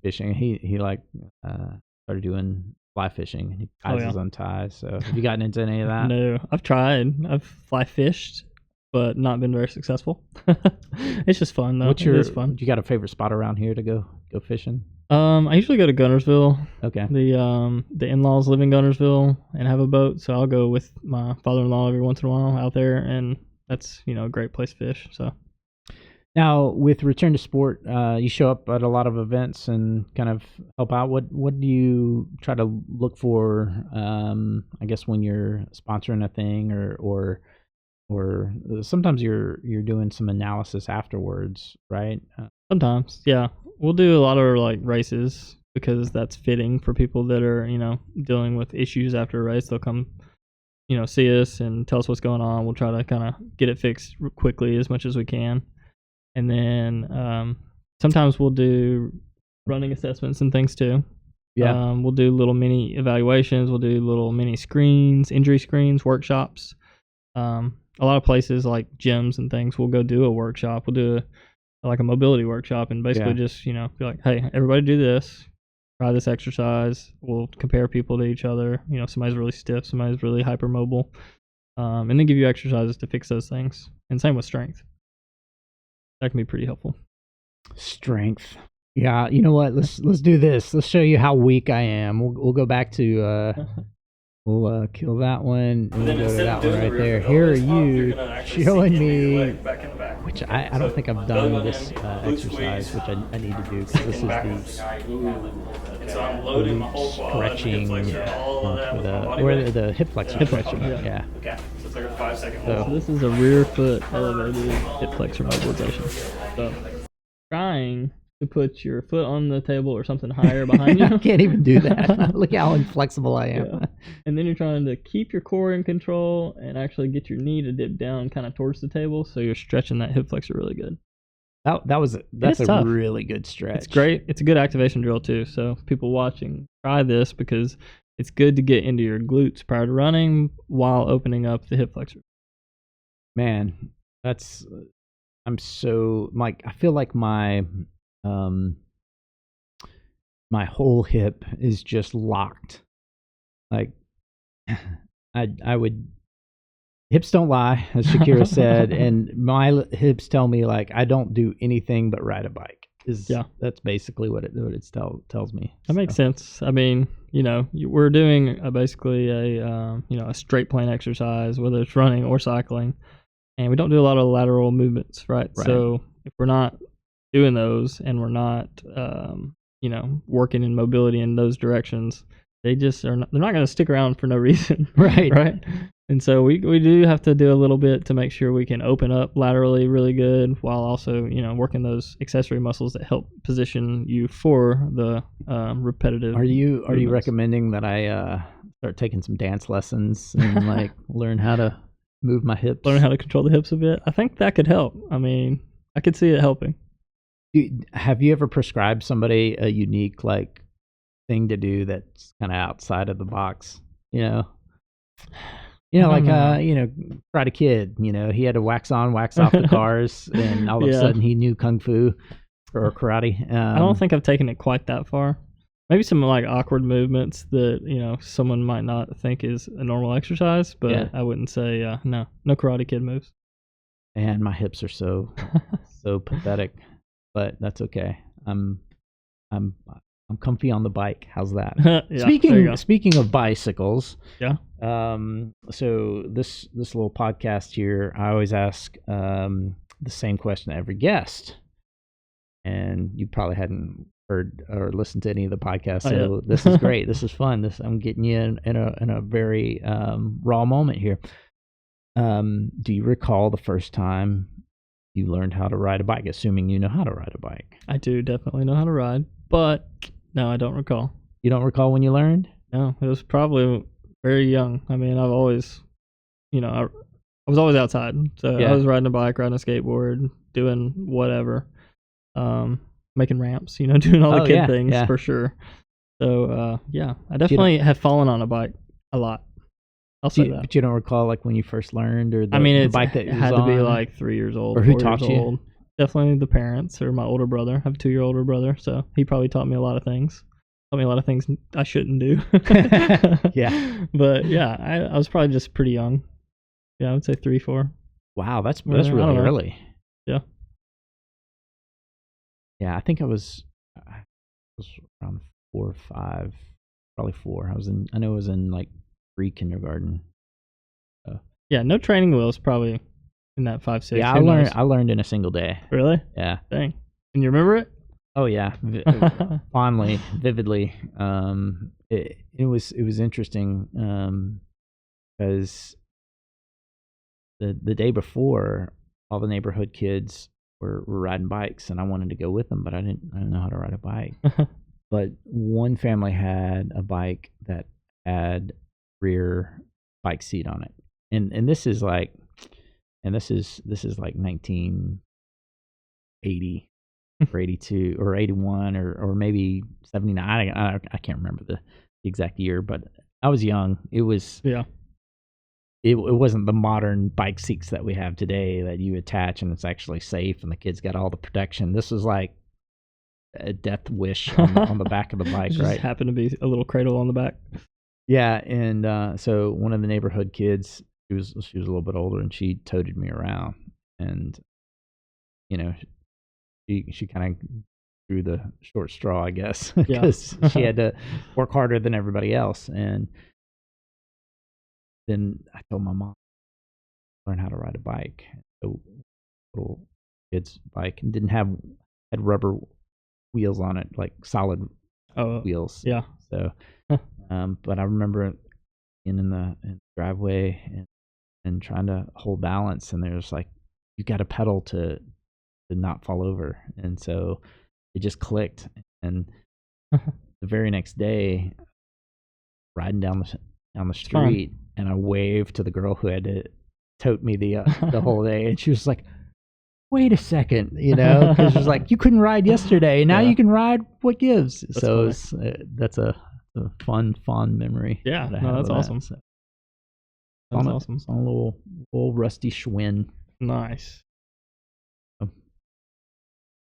Speaker 1: fishing. He started doing fly fishing, and he ties his own ties. So have you gotten into any of that?
Speaker 2: No, I've tried. I've fly fished, but not been very successful. It's just fun though. It is fun.
Speaker 1: You got a favorite spot around here to go fishing?
Speaker 2: I usually go to Gunnersville.
Speaker 1: Okay.
Speaker 2: The in-laws live in Gunnersville and have a boat, so I'll go with my father-in-law every once in a while out there, and that's a great place to fish. So
Speaker 1: now with Return to Sport, you show up at a lot of events and kind of help out. What do you try to look for? I guess when you're sponsoring a thing, or sometimes you're doing some analysis afterwards, right?
Speaker 2: Sometimes, yeah. We'll do a lot of like races because that's fitting for people that are, dealing with issues after a race. They'll come, see us and tell us what's going on. We'll try to kind of get it fixed quickly as much as we can. And then sometimes we'll do running assessments and things too.
Speaker 1: Yeah.
Speaker 2: We'll do little mini evaluations. We'll do little mini screens, injury screens, workshops. A lot of places like gyms and things, we'll go do a workshop. We'll do a mobility workshop and basically just, be like, hey, everybody do this, try this exercise. We'll compare people to each other. Somebody's really stiff, somebody's really hypermobile, and then give you exercises to fix those things. And same with strength. That can be pretty helpful.
Speaker 1: Strength. Yeah. You know what? Let's do this. Let's show you how weak I am. We'll go back to, we'll kill that one, and we'll go to that one right there. Here are you showing me, which I don't think I've done this exercise, which I need to do, because this is the stretching where the hip flexor.
Speaker 2: Hip flexor,
Speaker 1: yeah.
Speaker 3: Okay, so it's like a 5-second
Speaker 2: So
Speaker 3: hold.
Speaker 2: this is a rear foot elevated hip flexor mobilization. So trying to put your foot on the table or something higher behind you.
Speaker 1: I can't even do that. Look how inflexible I am.
Speaker 2: Yeah. And then you're trying to keep your core in control and actually get your knee to dip down kind of towards the table, so you're stretching that hip flexor really good.
Speaker 1: That's a
Speaker 2: tough.
Speaker 1: really good stretch.
Speaker 2: It's great. It's a good activation drill too. So people watching, try this because it's good to get into your glutes prior to running while opening up the hip flexor.
Speaker 1: Man, I feel like my whole hip is just locked. Like I would, hips don't lie, as Shakira said, and my hips tell me like I don't do anything but ride a bike. That's basically what it tells me.
Speaker 2: That makes sense. I mean, we're doing basically a straight plane exercise, whether it's running or cycling, and we don't do a lot of lateral movements, right? So if we're not doing those and we're not, working in mobility in those directions, they just are not, they're not going to stick around for no reason. Right. And so we do have to do a little bit to make sure we can open up laterally really good while also, working those accessory muscles that help position you for the repetitive.
Speaker 1: Are you
Speaker 2: movements.
Speaker 1: recommending that I start taking some dance lessons and like learn how to move my hips?
Speaker 2: Learn how to control the hips a bit? I think that could help. I mean, I could see it helping.
Speaker 1: Have you ever prescribed somebody a unique thing to do that's kind of outside of the box? Like Karate Kid. He had to wax on, wax off the cars, and all of a sudden he knew kung fu or karate.
Speaker 2: I don't think I've taken it quite that far. Maybe some awkward movements that someone might not think is a normal exercise, but I wouldn't say no Karate Kid moves.
Speaker 1: And my hips are so pathetic. But that's okay. I'm comfy on the bike. How's that? Speaking of bicycles.
Speaker 2: Yeah.
Speaker 1: So this little podcast here, I always ask the same question to every guest, and you probably hadn't heard or listened to any of the podcasts.
Speaker 2: Oh,
Speaker 1: So
Speaker 2: yeah.
Speaker 1: this is great. This is fun. I'm getting you in a very raw moment here. Do you recall the first time you learned how to ride a bike, assuming you know how to ride a bike?
Speaker 2: I do definitely know how to ride, but no, I don't recall.
Speaker 1: You don't recall when you learned?
Speaker 2: No, it was probably very young. I mean, I've always, I was always outside. So
Speaker 1: Yeah.
Speaker 2: I was riding a bike, riding a skateboard, doing whatever, making ramps, doing all the kid things for sure. So, I definitely have fallen on a bike a lot. I'll say that.
Speaker 1: But you don't recall like when you first learned, or the bike that
Speaker 2: it had to be like 3 years old,
Speaker 1: or who
Speaker 2: 4
Speaker 1: taught
Speaker 2: years
Speaker 1: you?
Speaker 2: old. Definitely the parents or my older brother. I have a 2-year older brother, so he probably taught me a lot of things. Taught me a lot of things I shouldn't do.
Speaker 1: Yeah.
Speaker 2: But yeah, I was probably just pretty young. Yeah, I would say 3, 4.
Speaker 1: Wow, that's
Speaker 2: I
Speaker 1: really
Speaker 2: don't know.
Speaker 1: early.
Speaker 2: Yeah.
Speaker 1: Yeah, I think I was around 4 or 5, probably 4. I know I was in like pre-kindergarten.
Speaker 2: Yeah, no training wheels probably in that 5, 6.
Speaker 1: Yeah, I learned in a single day.
Speaker 2: Really?
Speaker 1: Yeah.
Speaker 2: Dang. Can you remember it?
Speaker 1: Oh yeah, fondly, vividly. It was interesting because the day before, all the neighborhood kids were riding bikes, and I wanted to go with them, but I didn't know how to ride a bike. But one family had a bike that had rear bike seat on it, and this is like 1980 or 82 or 81 or maybe 79. I can't remember the exact year, but I was young. It was It wasn't the modern bike seats that we have today that you attach and it's actually safe and the kids got all the protection. This was like a death wish on the back of the bike,
Speaker 2: Just
Speaker 1: right?
Speaker 2: happened to be a little cradle on the back.
Speaker 1: Yeah, and so one of the neighborhood kids, she was a little bit older, and she toted me around, and she kind of drew the short straw, I guess, because she had to work harder than everybody else. And then I told my mom, learn how to ride a bike. So little kid's bike, and had rubber wheels on it, like solid wheels.
Speaker 2: Yeah.
Speaker 1: So, but I remember being in the driveway and trying to hold balance, and there's like, you got to pedal to not fall over, and so it just clicked. And the very next day, riding down the street, and I waved to the girl who had to tote me the whole day, and she was like, wait a second, because it was like, you couldn't ride yesterday, now you can ride. What gives? That's a fond memory.
Speaker 2: Yeah, that's awesome.
Speaker 1: So.
Speaker 2: That's awesome.
Speaker 1: It's on a little rusty Schwinn.
Speaker 2: Nice.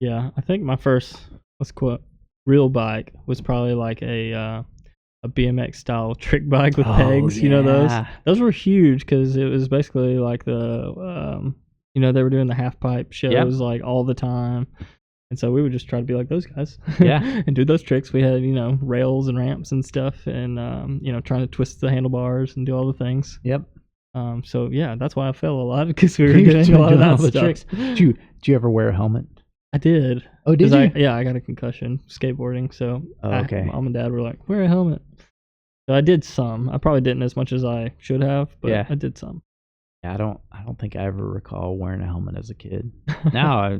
Speaker 2: Yeah, I think my first, let's quote, real bike was probably like a BMX style trick bike with pegs.
Speaker 1: Yeah.
Speaker 2: You know those were huge because it was basically like the they were doing the half pipe shows like all the time, and so we would just try to be like those guys, and do those tricks. We had rails and ramps and stuff, and trying to twist the handlebars and do all the things.
Speaker 1: Yep.
Speaker 2: So yeah, that's why I fell a lot, because we were doing a lot of that stuff.
Speaker 1: Tricks. Did you ever wear a helmet?
Speaker 2: I did.
Speaker 1: Oh, did you?
Speaker 2: I got a concussion skateboarding, so
Speaker 1: okay.
Speaker 2: Mom and Dad were like, wear a helmet. So I did some. I probably didn't as much as I should have, but I did some.
Speaker 1: Yeah, I don't think I ever recall wearing a helmet as a kid. Now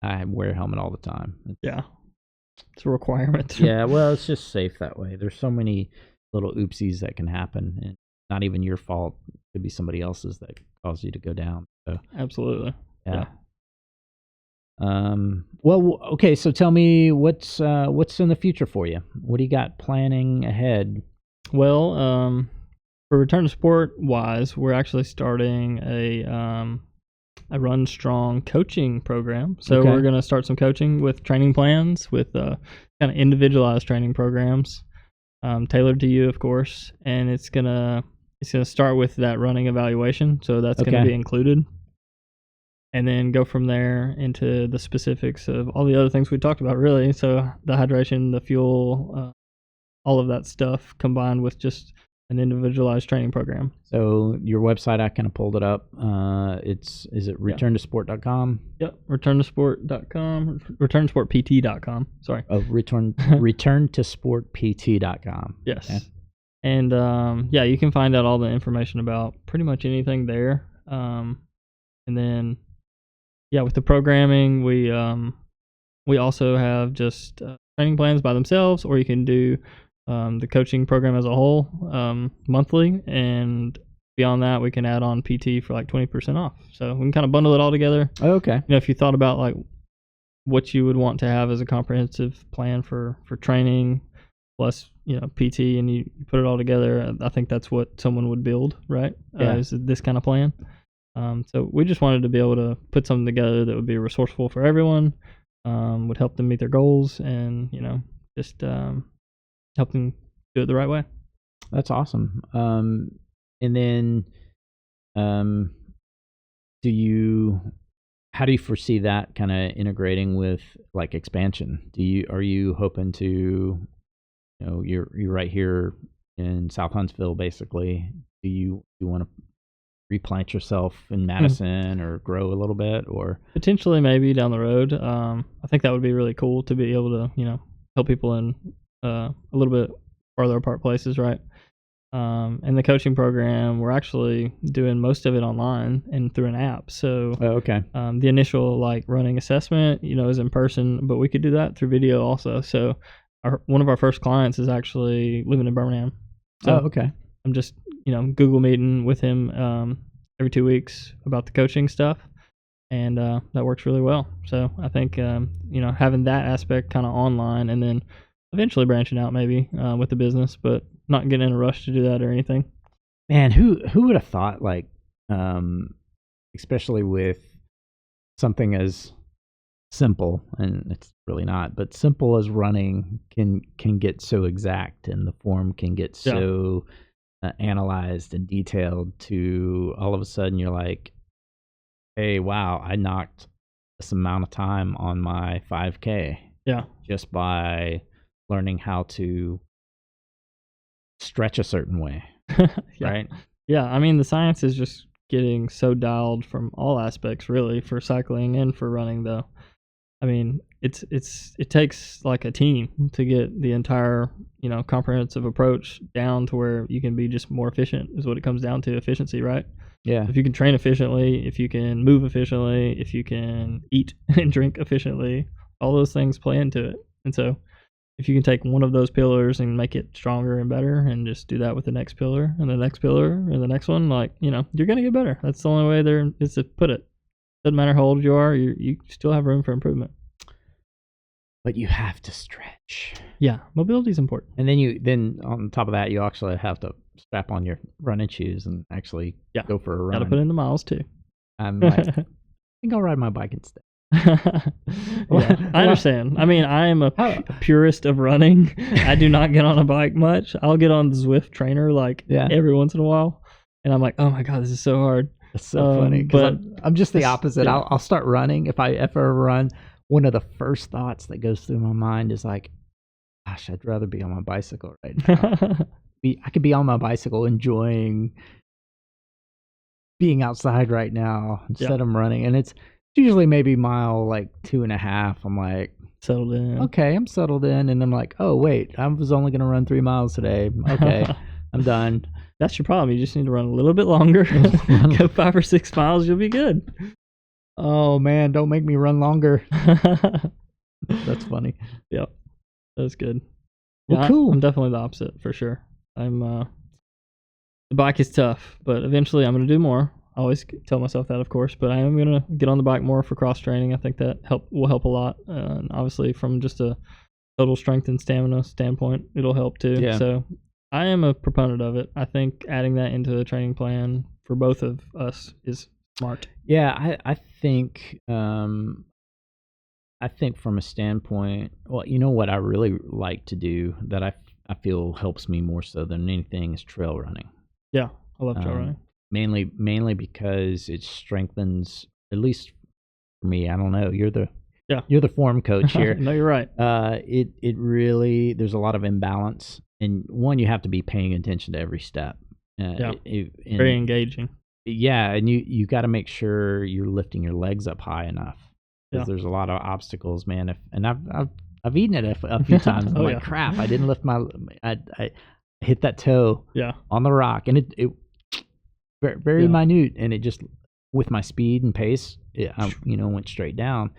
Speaker 1: I wear a helmet all the time.
Speaker 2: It's a requirement.
Speaker 1: Yeah, well, it's just safe that way. There's so many little oopsies that can happen, and not even your fault. It could be somebody else's that cause you to go down. So
Speaker 2: absolutely.
Speaker 1: Yeah. Well, okay. So tell me what's in the future for you. What do you got planning ahead?
Speaker 2: Well, for return to sport wise, we're actually starting a Run Strong coaching program. So we're going to start some coaching with training plans, with kind of individualized training programs, tailored to you, of course. And it's gonna start with that running evaluation. So that's going to be included. And then go from there into the specifics of all the other things we talked about, really. So the hydration, the fuel, all of that stuff, combined with just an individualized training program.
Speaker 1: So your website, I kind of pulled it up. Is it returntosport.com?
Speaker 2: Yep, returntosport.com, returntosportpt.com. Sorry.
Speaker 1: Oh, returntosportpt.com.
Speaker 2: Yes.
Speaker 1: Okay.
Speaker 2: And you can find out all the information about pretty much anything there. And then, with the programming, we also have just training plans by themselves, or you can do the coaching program as a whole monthly, and beyond that, we can add on PT for like 20% off. So we can kind of bundle it all together.
Speaker 1: Oh, okay.
Speaker 2: If you thought about like what you would want to have as a comprehensive plan for training plus PT, and you put it all together, I think that's what someone would build, right?
Speaker 1: Yeah.
Speaker 2: Is this kind of plan. So we just wanted to be able to put something together that would be resourceful for everyone, would help them meet their goals, and just help them do it the right way.
Speaker 1: That's awesome. And then, how do you foresee that kind of integrating with like expansion? Are you hoping to, you're right here in South Huntsville, basically. Do you want to replant yourself in Madison or grow a little bit, or
Speaker 2: potentially maybe down the road? I think that would be really cool to be able to, help people in a little bit farther apart places, right? And the coaching program, we're actually doing most of it online and through an app. So,
Speaker 1: okay.
Speaker 2: The initial like running assessment, is in person, but we could do that through video also. So, one of our first clients is actually living in Birmingham. So
Speaker 1: okay.
Speaker 2: I'm just, Google meeting with him every 2 weeks about the coaching stuff, and that works really well. So I think, having that aspect kind of online, and then eventually branching out maybe with the business, but not getting in a rush to do that or anything.
Speaker 1: Man, who would have thought, like, especially with something as simple, and it's really not, but simple as running can get so exact, and the form can get so analyzed and detailed, to all of a sudden you're like, hey, wow, I knocked this amount of time on my 5K.
Speaker 2: Yeah.
Speaker 1: Just by learning how to stretch a certain way. Right?
Speaker 2: Yeah. I mean, the science is just getting so dialed from all aspects, really, for cycling and for running, though. I mean, it takes like a team to get the entire, comprehensive approach down to where you can be just more efficient, is what it comes down to, efficiency, right?
Speaker 1: Yeah.
Speaker 2: If you can train efficiently, if you can move efficiently, if you can eat and drink efficiently, all those things play into it. And so if you can take one of those pillars and make it stronger and better, and just do that with the next pillar and the next pillar and the next one, like, you're going to get better. That's the only way there is to put it. Doesn't matter how old you are, you still have room for improvement.
Speaker 1: But you have to stretch.
Speaker 2: Yeah, mobility is important.
Speaker 1: And then on top of that, you actually have to strap on your running shoes and actually go for a run.
Speaker 2: Got to put in the miles too.
Speaker 1: I'm like, I think I'll ride my bike instead.
Speaker 2: I understand. I mean, I am a purist of running. I do not get on a bike much. I'll get on the Zwift trainer every once in a while, and I'm like, oh my god, this is so hard.
Speaker 1: It's so funny, because I'm just the opposite.
Speaker 2: Yeah.
Speaker 1: I'll start running. If I ever run, one of the first thoughts that goes through my mind is like, gosh, I'd rather be on my bicycle right now. I could be on my bicycle enjoying being outside right now instead of running. And it's usually maybe mile like 2.5. I'm like,
Speaker 2: settled in.
Speaker 1: Okay, I'm settled in. And I'm like, oh, wait, I was only going to run 3 miles today. Okay, I'm done.
Speaker 2: That's your problem. You just need to run a little bit longer. Go 5 or 6 miles, you'll be good.
Speaker 1: Oh, man, don't make me run longer. That's funny.
Speaker 2: Yep, that's good.
Speaker 1: Well, cool.
Speaker 2: I'm definitely the opposite, for sure. The bike is tough, but eventually I'm going to do more. I always tell myself that, of course, but I am going to get on the bike more for cross training. I think that will help a lot. And obviously from just a total strength and stamina standpoint, it'll help too.
Speaker 1: Yeah.
Speaker 2: So I am a proponent of it. I think adding that into the training plan for both of us is smart.
Speaker 1: Yeah, I think from a standpoint, well, you know what I really like to do that I feel helps me more so than anything is trail running.
Speaker 2: Yeah, I love trail running.
Speaker 1: Mainly because it strengthens, at least for me, I don't know, you're the form coach here.
Speaker 2: No, you're right.
Speaker 1: It really, there's a lot of imbalance and one, you have to be paying attention to every step.
Speaker 2: Yeah.
Speaker 1: And,
Speaker 2: Very engaging.
Speaker 1: Yeah, and you got to make sure you're lifting your legs up high enough, because
Speaker 2: Yeah.
Speaker 1: there's a lot of obstacles, man. And I've eaten it a few times. I'm like, crap, I didn't lift I hit that toe on the rock, and it very minute, and it just, with my speed and pace, I went straight down.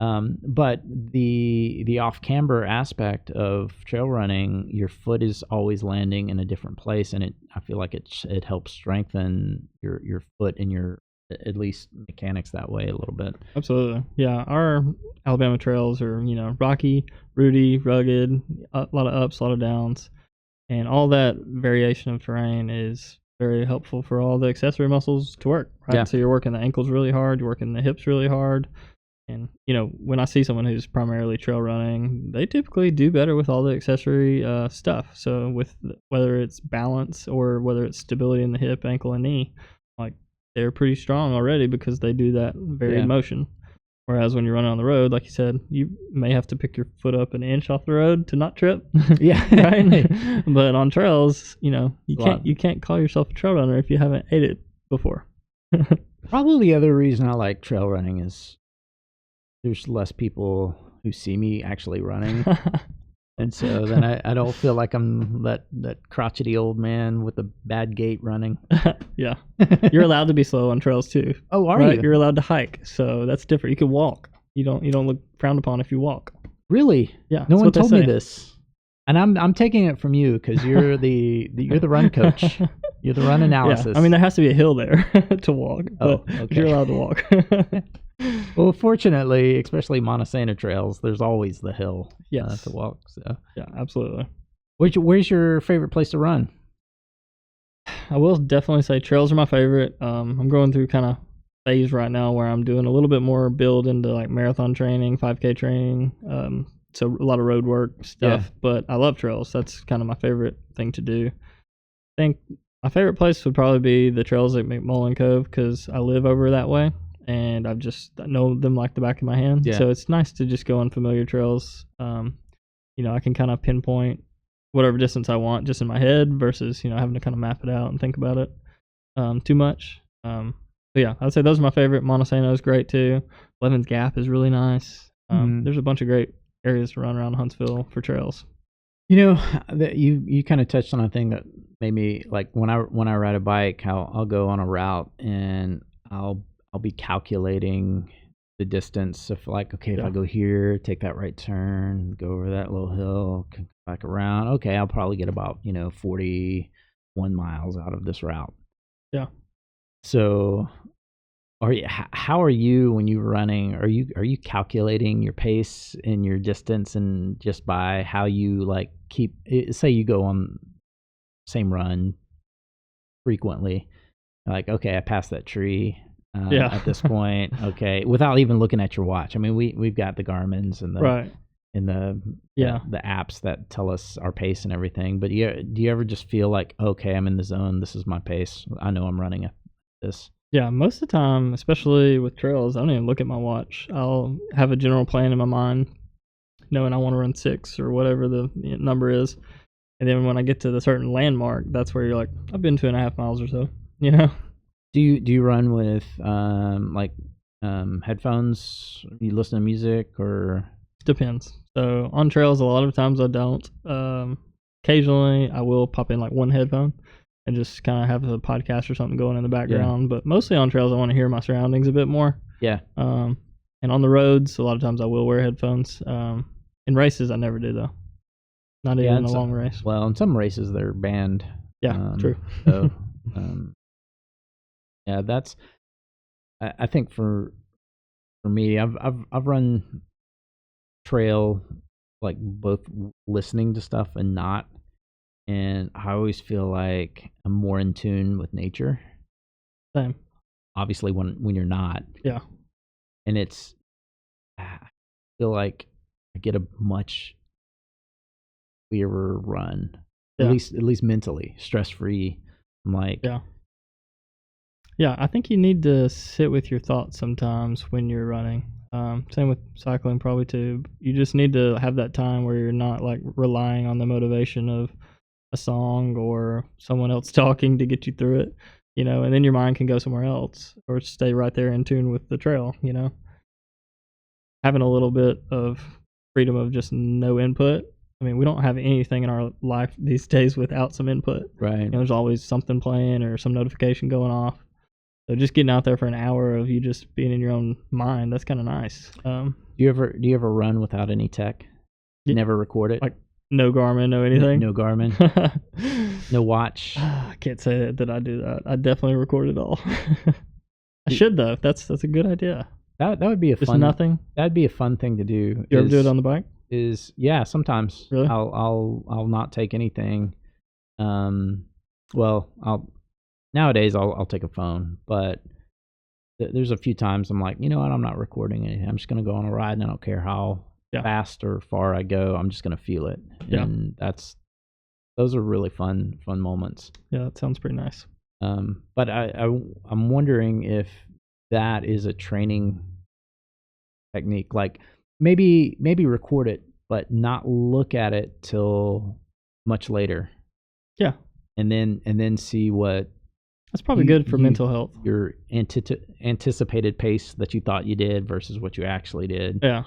Speaker 1: But the off camber aspect of trail running, your foot is always landing in a different place, and I feel like it helps strengthen your foot and your, at least, mechanics that way a little bit.
Speaker 2: Absolutely. Yeah, our Alabama trails are, rocky, rooty, rugged, a lot of ups, a lot of downs, and all that variation of terrain is very helpful for all the accessory muscles to work, right?
Speaker 1: Yeah.
Speaker 2: So you're working the ankles really hard, you're working the hips really hard. And, when I see someone who's primarily trail running, they typically do better with all the accessory stuff. So whether it's balance or whether it's stability in the hip, ankle, and knee, like, they're pretty strong already because they do that varied motion. Whereas when you're running on the road, like you said, you may have to pick your foot up an inch off the road to not trip.
Speaker 1: Yeah.
Speaker 2: Right? But on trails, you can't call yourself a trail runner if you haven't ate it before.
Speaker 1: Probably the other reason I like trail running is there's less people who see me actually running. And so then I don't feel like I'm that crotchety old man with a bad gait running.
Speaker 2: Yeah. You're allowed to be slow on trails too.
Speaker 1: Oh, are you?
Speaker 2: You're allowed to hike, so that's different. You can walk. You don't look frowned upon if you walk.
Speaker 1: Really?
Speaker 2: Yeah.
Speaker 1: No one told me this. And I'm taking it from you, because you're the run coach. You're the run analysis.
Speaker 2: Yeah. I mean, there has to be a hill there to walk, but you're allowed to walk.
Speaker 1: Well, fortunately, especially Montesano trails, there's always the hill to walk. So
Speaker 2: yeah, absolutely.
Speaker 1: Where's your favorite place to run?
Speaker 2: I will definitely say trails are my favorite. I'm going through kind of phase right now where I'm doing a little bit more build into like marathon training, 5K training. So a lot of road work stuff, but I love trails. That's kind of my favorite thing to do. I think my favorite place would probably be the trails at McMullen Cove, because I live over that way. And I know them like the back of my hand. So it's nice to just go on familiar trails. I can kind of pinpoint whatever distance I want just in my head versus, having to kind of map it out and think about it too much. But yeah, I'd say those are my favorite. Montesano is great too. Levin's Gap is really nice. There's a bunch of great areas to run around Huntsville for trails.
Speaker 1: That you kind of touched on a thing that made me, like, when I ride a bike, I'll go on a route and I'll be calculating the distance of, like, okay, if I go here, take that right turn, go over that little hill, come back around, okay, I'll probably get about 41 miles out of this route.
Speaker 2: Yeah.
Speaker 1: So how are you when you're running? Are you calculating your pace and your distance, and just by how you, like, say you go on same run frequently, like, okay, I passed that tree at this point, okay, without even looking at your watch. I mean, we've got the Garmin's and the apps that tell us our pace and everything. But do you ever just feel like, okay, I'm in the zone, this is my pace, I know I'm running at this?
Speaker 2: Yeah, most of the time, especially with trails, I don't even look at my watch. I'll have a general plan in my mind, knowing I want to run 6 or whatever the number is. And then when I get to the certain landmark, that's where you're like, I've been 2.5 miles or so,
Speaker 1: Do you run with headphones? You listen to music, or?
Speaker 2: Depends. So on trails, a lot of times I don't. Occasionally, I will pop in like one headphone and just kind of have a podcast or something going in the background. But mostly on trails, I want to hear my surroundings a bit more.
Speaker 1: Yeah.
Speaker 2: And on the roads, a lot of times I will wear headphones. In races, I never do though. Not even in a long race.
Speaker 1: Well, in some races they're banned.
Speaker 2: Yeah, true.
Speaker 1: So, yeah, that's. I think for me, I've run trail, like, both listening to stuff and not, and I always feel like I'm more in tune with nature.
Speaker 2: Same.
Speaker 1: Obviously, when you're not.
Speaker 2: Yeah.
Speaker 1: And I feel like I get a much clearer run, at least mentally, stress free. I'm like,
Speaker 2: yeah. I think you need to sit with your thoughts sometimes when you're running. Same with cycling, probably too. You just need to have that time where you're not like relying on the motivation of a song or someone else talking to get you through it, and then your mind can go somewhere else or stay right there in tune with the trail. Having a little bit of freedom of just no input. I mean, we don't have anything in our life these days without some input.
Speaker 1: Right.
Speaker 2: There's always something playing or some notification going off. So just getting out there for an hour of you just being in your own mind, that's kind of nice.
Speaker 1: Do you ever run without any tech?
Speaker 2: Yeah,
Speaker 1: never record it?
Speaker 2: Like no Garmin, no anything?
Speaker 1: No Garmin? No watch?
Speaker 2: I can't say that I do that. I definitely record it all. I should though. That's a good idea.
Speaker 1: That would be
Speaker 2: Just nothing.
Speaker 1: That'd be a fun thing to do.
Speaker 2: You ever do it on the bike?
Speaker 1: Yeah, sometimes.
Speaker 2: Really?
Speaker 1: I'll not take anything. Well, nowadays I'll take a phone, but there's a few times I'm like, you know what, I'm not recording anything. I'm just gonna go on a ride, and I don't care how fast or far I go. I'm just gonna feel it.
Speaker 2: Yeah.
Speaker 1: And those are really fun moments.
Speaker 2: Yeah, that sounds pretty nice.
Speaker 1: But I'm wondering if that is a training technique. Like maybe record it, but not look at it till much later.
Speaker 2: Yeah.
Speaker 1: And then see what.
Speaker 2: That's probably good for mental health.
Speaker 1: Your anticipated pace that you thought you did versus what you actually did.
Speaker 2: Yeah.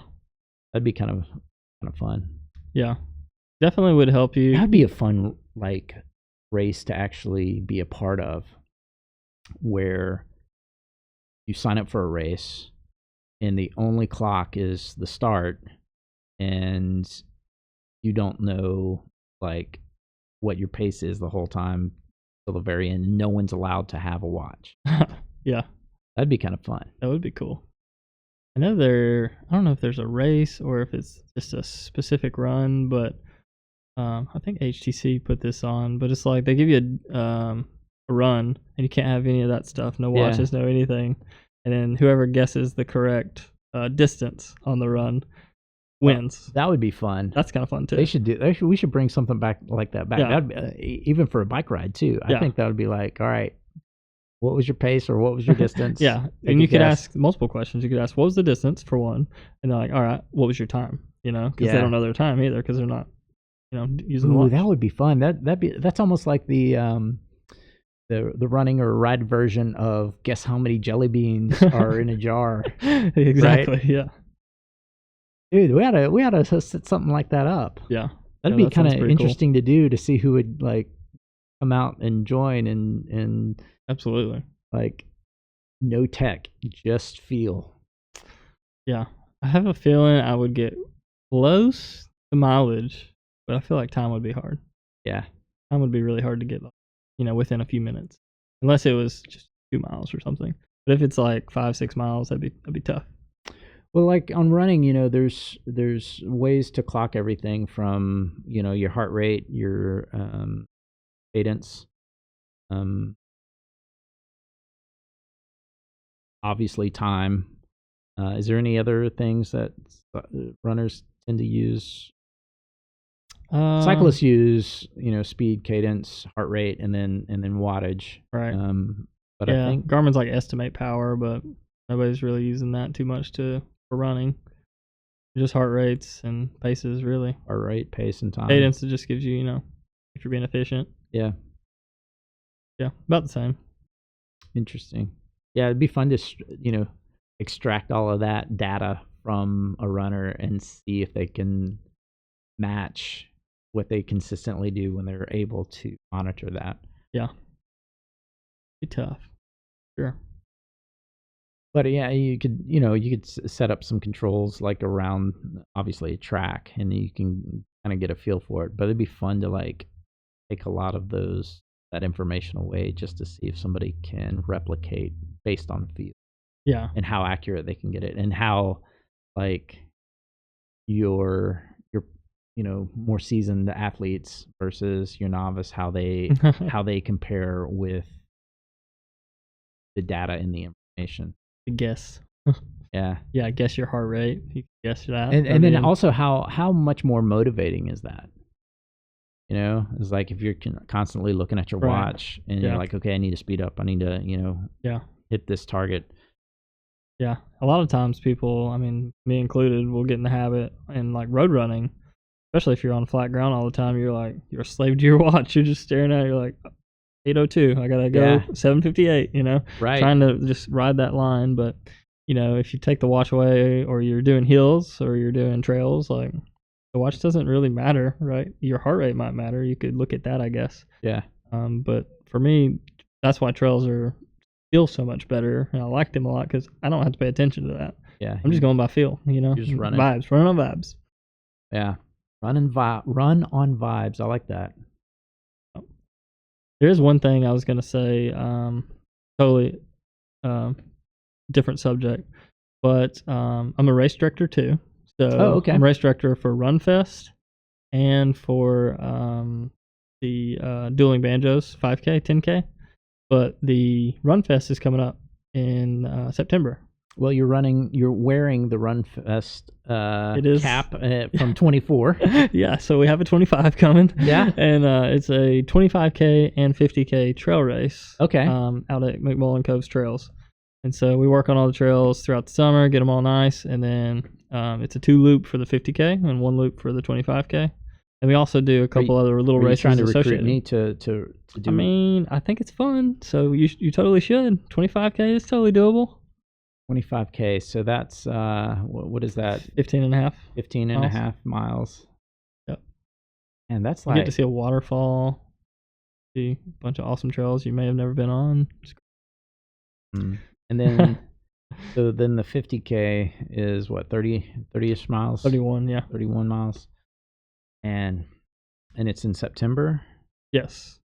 Speaker 1: That'd be kind of fun.
Speaker 2: Yeah. Definitely would help you.
Speaker 1: That'd be a fun race to actually be a part of, where you sign up for a race and the only clock is the start, and you don't know what your pace is the whole time till the very end. No one's allowed to have a watch.
Speaker 2: Yeah.
Speaker 1: That'd be kind of fun.
Speaker 2: That would be cool. I don't know if there's a race or if it's just a specific run, but I think HTC put this on, but it's like they give you a run and you can't have any of that stuff. No watches, no anything. And then whoever guesses the correct distance on the run wins.
Speaker 1: That would be fun.
Speaker 2: That's kind of fun too.
Speaker 1: We should bring something back like that back.
Speaker 2: Yeah.
Speaker 1: That'd be, even for a bike ride too. I
Speaker 2: Yeah.
Speaker 1: think that would be like, all right, what was your pace or what was your distance?
Speaker 2: Yeah. And you could ask multiple questions. You could ask, what was the distance for one? And they're like, all right, what was your time? Because they don't know their time either, because they're not, using the watch.
Speaker 1: That would be fun. That's almost like the running or ride version of guess how many jelly beans are in a jar.
Speaker 2: Exactly. Right? Yeah.
Speaker 1: Dude, we ought to set something like that up.
Speaker 2: Yeah.
Speaker 1: That'd be kind of interesting to do, to see who would come out and join and
Speaker 2: absolutely.
Speaker 1: No tech, just feel.
Speaker 2: Yeah. I have a feeling I would get close to mileage, but I feel like time would be hard.
Speaker 1: Yeah.
Speaker 2: Time would be really hard to get, within a few minutes, unless it was just 2 miles or something. But if it's 5-6 miles, that'd be tough.
Speaker 1: Well, on running, there's ways to clock everything from, your heart rate, your cadence, obviously time. Is there any other things that runners tend to use? Cyclists use, speed, cadence, heart rate, and then wattage.
Speaker 2: Right.
Speaker 1: But
Speaker 2: yeah,
Speaker 1: I think
Speaker 2: Garmin's estimate power, but nobody's really using that too much for running. Just heart rates and paces, really.
Speaker 1: Heart rate, pace, and time.
Speaker 2: Cadence just gives you, if you're being efficient.
Speaker 1: Yeah.
Speaker 2: Yeah, about the same.
Speaker 1: Interesting. Yeah, it'd be fun to, extract all of that data from a runner and see if they can match what they consistently do when they're able to monitor that.
Speaker 2: Yeah. Be tough. Sure.
Speaker 1: But yeah, you could set up some controls around, obviously, a track, and you can kind of get a feel for it. But it'd be fun to take a lot of that information away, just to see if somebody can replicate based on feel.
Speaker 2: Yeah.
Speaker 1: And how accurate they can get it, and how your more seasoned athletes versus your novice, how they compare with the data and the information.
Speaker 2: Guess.
Speaker 1: Yeah.
Speaker 2: Yeah, guess your heart rate. You can guess that.
Speaker 1: And then also how much more motivating is that? It's if you're constantly looking at your watch and you're like, okay, I need to speed up. I need to, hit this target.
Speaker 2: Yeah. A lot of times people, me included, will get in the habit in road running especially if you're on flat ground all the time. You're a slave to your watch. You're just staring at it. You're like 8:02. I gotta go 7:58.
Speaker 1: Right.
Speaker 2: Trying to just ride that line. But if you take the watch away, or you're doing hills, or you're doing trails, like the watch doesn't really matter, right? Your heart rate might matter. You could look at that, I guess.
Speaker 1: Yeah.
Speaker 2: But for me, that's why trails feel so much better, and I like them a lot because I don't have to pay attention to that.
Speaker 1: Yeah.
Speaker 2: I'm just going by feel,
Speaker 1: You're just running.
Speaker 2: running on vibes.
Speaker 1: Yeah. Run on vibes. I like that.
Speaker 2: There is one thing I was going to say, totally different subject, but I'm a race director too. So I'm a race director for Run Fest and for the Dueling Banjos 5K, 10K. But the Run Fest is coming up in September.
Speaker 1: Well, you're wearing the Run Fest cap from 24.
Speaker 2: Yeah, so we have a 25 coming.
Speaker 1: Yeah.
Speaker 2: And it's a 25K and 50K trail race.
Speaker 1: Okay.
Speaker 2: Out at McMullen Coves Trails. And so we work on all the trails throughout the summer, get them all nice, and then it's a 2-loop for the 50K and 1 loop for the 25K. And we also do a couple other little races
Speaker 1: trying to
Speaker 2: associated.
Speaker 1: Recruit me to do.
Speaker 2: I mean, I think it's fun, so you totally should. 25K is totally doable.
Speaker 1: 25K, so that's what is that?
Speaker 2: 15 and a half.
Speaker 1: 15 and a half miles.
Speaker 2: Yep.
Speaker 1: And that's
Speaker 2: you get to see a waterfall, see a bunch of awesome trails you may have never been on.
Speaker 1: And then so then the 50K is what, 30ish miles?
Speaker 2: 31, yeah.
Speaker 1: 31 miles. And it's in September?
Speaker 2: Yes.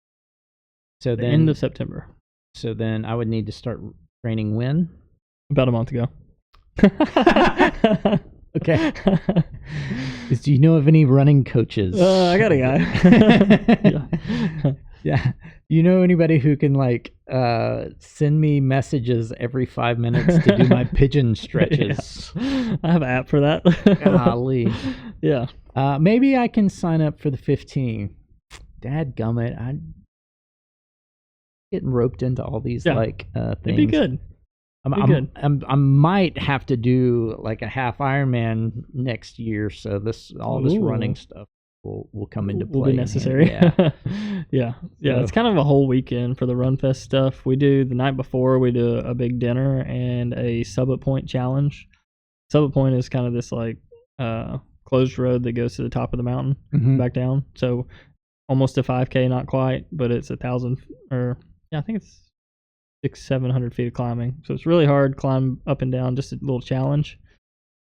Speaker 1: So
Speaker 2: the end of September.
Speaker 1: So then I would need to start training when?
Speaker 2: About a month ago.
Speaker 1: Okay. Do you know of any running coaches?
Speaker 2: I got a guy.
Speaker 1: Yeah. Do you know anybody who can send me messages every 5 minutes to do my pigeon stretches?
Speaker 2: Yeah. I have an app for that.
Speaker 1: Golly.
Speaker 2: Yeah.
Speaker 1: Maybe I can sign up for the 15. Dadgummit. I'm getting roped into all these things.
Speaker 2: It'd be good.
Speaker 1: I might have to do like a half Ironman next year, so this running stuff will come into play.
Speaker 2: Will be necessary.
Speaker 1: Yeah.
Speaker 2: Yeah. It's kind of a whole weekend for the Run Fest stuff. We do the night before. We do a big dinner and a Summit Point challenge. Summit Point is kind of this closed road that goes to the top of the mountain back down. So almost a 5K, not quite, but it's 1,000 I think it's 600-700 feet of climbing. So it's really hard, climb up and down, just a little challenge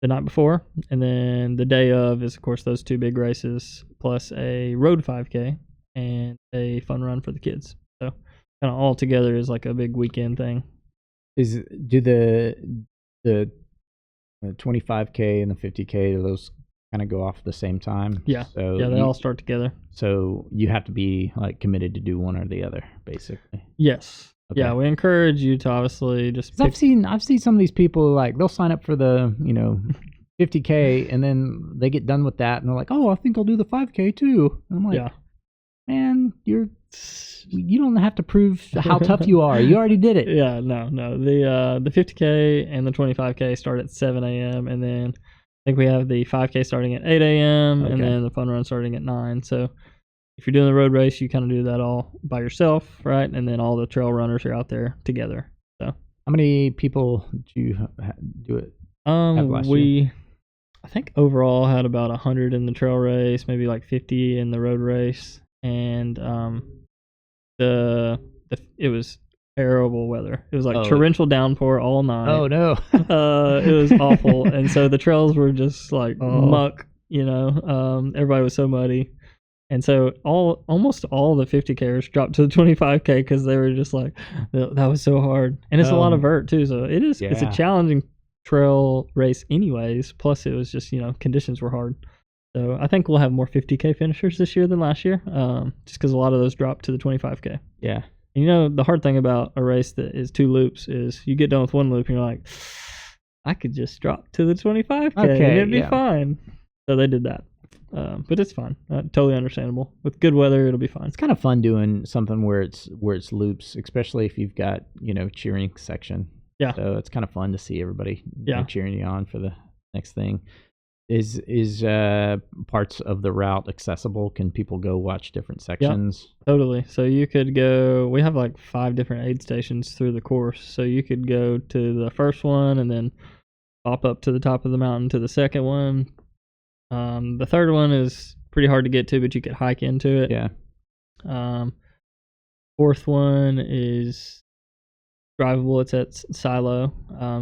Speaker 2: the night before. And then the day of is, of course, those 2 big races, plus a road 5K and a fun run for the kids. So kind of all together is like a big weekend thing.
Speaker 1: Do the 25K and the 50K, do those kind of go off at the same time?
Speaker 2: Yeah. So they all start together.
Speaker 1: So you have to be committed to do one or the other, basically.
Speaker 2: Yes. Okay. Yeah, we encourage you to obviously just.
Speaker 1: I've seen some of these people they'll sign up for the 50K and then they get done with that and they're like, oh, I think I'll do the 5K too. And I'm like, yeah, man, you don't have to prove how tough you are. You already did it.
Speaker 2: Yeah, no. The 50K and the 25K start at 7 a.m. and then I think we have the 5K starting at 8 a.m. and then the fun run starting at 9. So if you're doing the road race, you kind of do that all by yourself, right? And then all the trail runners are out there together. So
Speaker 1: how many people do you do it? Last year?
Speaker 2: I think overall had about 100 in the trail race, maybe like 50 in the road race, and it was terrible weather. It was torrential downpour all night.
Speaker 1: Oh no.
Speaker 2: It was awful, and so the trails were just muck. Everybody was so muddy. And so almost all the 50Kers dropped to the 25K because they were just that was so hard. And it's a lot of vert too, so it's a challenging trail race anyways. Plus it was just, conditions were hard. So I think we'll have more 50K finishers this year than last year, just because a lot of those dropped to the 25K.
Speaker 1: Yeah.
Speaker 2: And the hard thing about a race that is 2 loops is you get done with 1 loop and you're like, I could just drop to the 25K and it'd be fine. So they did that. But it's fine. Totally understandable. With good weather, it'll be fine.
Speaker 1: It's kind of fun doing something where it's loops, especially if you've got cheering section.
Speaker 2: Yeah.
Speaker 1: So it's kind of fun to see everybody cheering you on for the next thing. Is parts of the route accessible? Can people go watch different sections?
Speaker 2: Totally. So you could go. We have like 5 different aid stations through the course. So you could go to the first one and then pop up to the top of the mountain to the second one. The third one is pretty hard to get to, but you could hike into it.
Speaker 1: Yeah.
Speaker 2: Fourth one is drivable. It's at Silo,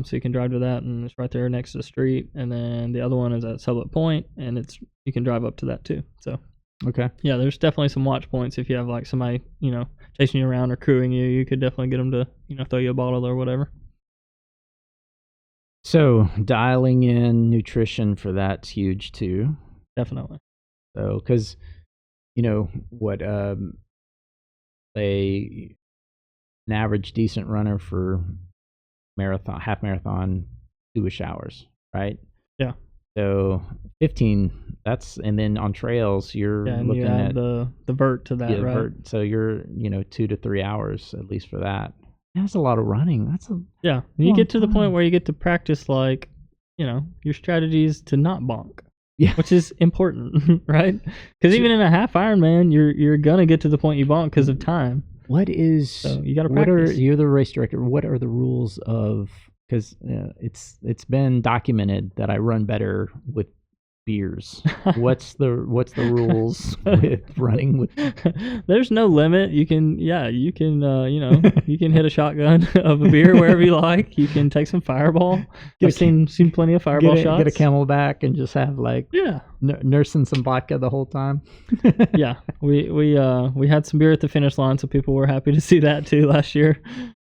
Speaker 2: so you can drive to that, and it's right there next to the street. And then the other one is at Sublette Point, and you can drive up to that too. So
Speaker 1: Okay.
Speaker 2: yeah, there's definitely some watch points. If you have like somebody chasing you around or crewing you, you could definitely get them to throw you a bottle or whatever.
Speaker 1: So dialing in nutrition for that's huge too.
Speaker 2: Definitely.
Speaker 1: So because what an average decent runner for marathon, half marathon, 2-ish hours, right?
Speaker 2: Yeah.
Speaker 1: So 15. And then on trails you're looking
Speaker 2: you add
Speaker 1: at
Speaker 2: the vert to that, right?
Speaker 1: Vert, so you're 2 to 3 hours at least for that. That's a lot of running.
Speaker 2: You get to the point where you get to practice your strategies to not bonk.
Speaker 1: Yeah,
Speaker 2: which is important, right? Because even in a half Ironman, you're gonna get to the point you bonk because of time. So you got to practice.
Speaker 1: You're the race director. What are the rules of? Because it's been documented that I run better with beers. What's the rules with running with?
Speaker 2: There's no limit. You can you can hit a shotgun of a beer wherever you like. You can take some Fireball. I've seen plenty of Fireball shots.
Speaker 1: Get a Camelback and just have nursing some vodka the whole time.
Speaker 2: Yeah, we had some beer at the finish line, so people were happy to see that too last year.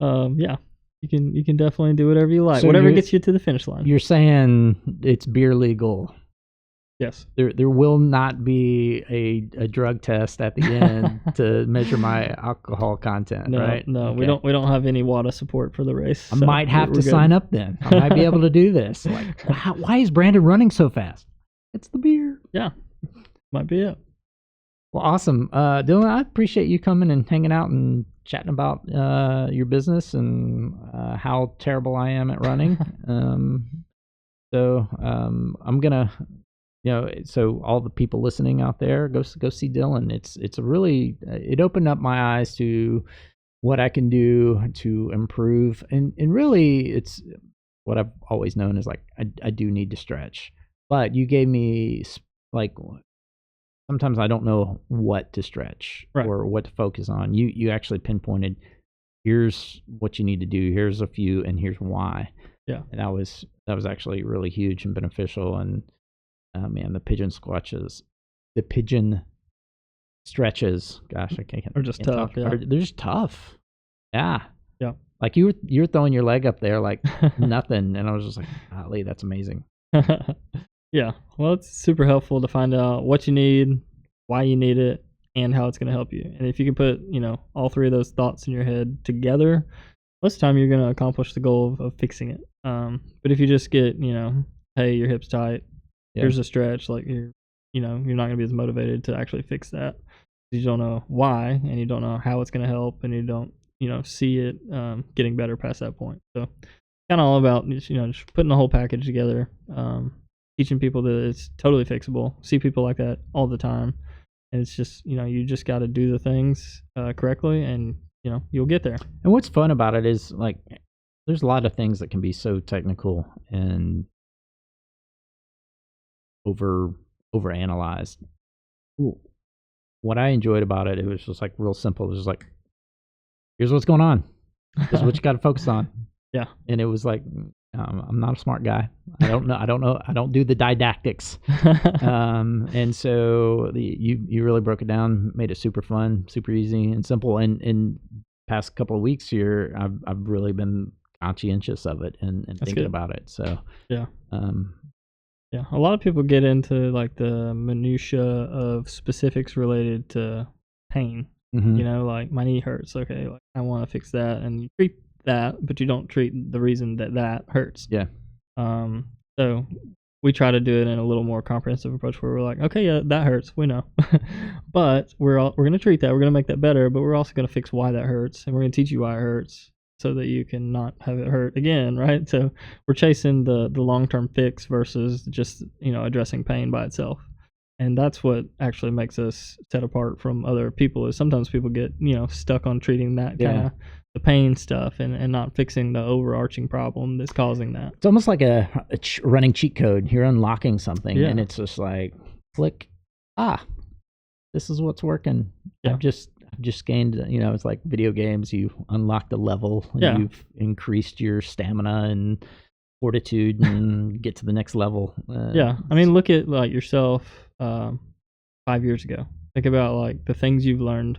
Speaker 2: Yeah. You can definitely do whatever you like. So whatever gets you to the finish line.
Speaker 1: You're saying it's beer legal.
Speaker 2: Yes.
Speaker 1: There will not be a drug test at the end to measure my alcohol content, right?
Speaker 2: No, okay. We don't have any WADA support for the race.
Speaker 1: I might have to sign up then. I might be able to do this. Like, why is Brandon running so fast? It's the beer.
Speaker 2: Yeah, might be it.
Speaker 1: Well, awesome, Dylan. I appreciate you coming and hanging out and chatting about your business and how terrible I am at running. So I'm gonna. So all the people listening out there, go see Dylan. It's a really, it opened up my eyes to what I can do to improve, and really it's what I've always known is like I do need to stretch, but you gave me like sometimes I don't know what to stretch or what to focus on. You actually pinpointed, here's what you need to do, here's a few, and here's why.
Speaker 2: Yeah,
Speaker 1: and that was actually really huge and beneficial. And man, the pigeon stretches. Gosh, I can't.
Speaker 2: They're just tough. Yeah,
Speaker 1: they're just tough. Yeah.
Speaker 2: Yeah.
Speaker 1: Like you were throwing your leg up there like nothing, and I was just like, golly, that's amazing.
Speaker 2: Yeah. Well, it's super helpful to find out what you need, why you need it, and how it's going to help you. And if you can put all 3 of those thoughts in your head together, most of the time you're going to accomplish the goal of fixing it. But if you just get hey, your hip's tight. Yeah. Here's a stretch, like you're not going to be as motivated to actually fix that. You don't know why, and you don't know how it's going to help, and you don't see it getting better past that point. So kind of all about just putting the whole package together, teaching people that it's totally fixable. See people like that all the time, and it's just you just got to do the things correctly, and you'll get there.
Speaker 1: And what's fun about it is like there's a lot of things that can be so technical and overanalyzed. Ooh. What I enjoyed about it was just like real simple. It was just like, here's what's going on. This is what you got to focus on.
Speaker 2: Yeah.
Speaker 1: And it was like, I'm not a smart guy. I don't know. I don't do the didactics. And so you really broke it down, made it super fun, super easy and simple. And in past couple of weeks here, I've really been conscientious of it and thinking about it. So
Speaker 2: yeah. Yeah, a lot of people get into like the minutia of specifics related to pain. Mm-hmm. Like my knee hurts. Okay, like I want to fix that, and you treat that, but you don't treat the reason that hurts.
Speaker 1: Yeah.
Speaker 2: So we try to do it in a little more comprehensive approach where we're like, okay, yeah, that hurts, we know, but we're going to treat that. We're going to make that better, but we're also going to fix why that hurts, and we're going to teach you why it hurts. so that you can not have it hurt again, right? So we're chasing the long-term fix versus just, addressing pain by itself. And that's what actually makes us set apart from other people, is sometimes people get, stuck on treating that kind of the pain stuff and not fixing the overarching problem that's causing that.
Speaker 1: It's almost like a running cheat code. You're unlocking something, and it's just like, click, this is what's working. I've just gained, it's like video games. You unlock the level, and you've increased your stamina and fortitude and get to the next level.
Speaker 2: I mean, look at like yourself 5 years ago. Think about like the things you've learned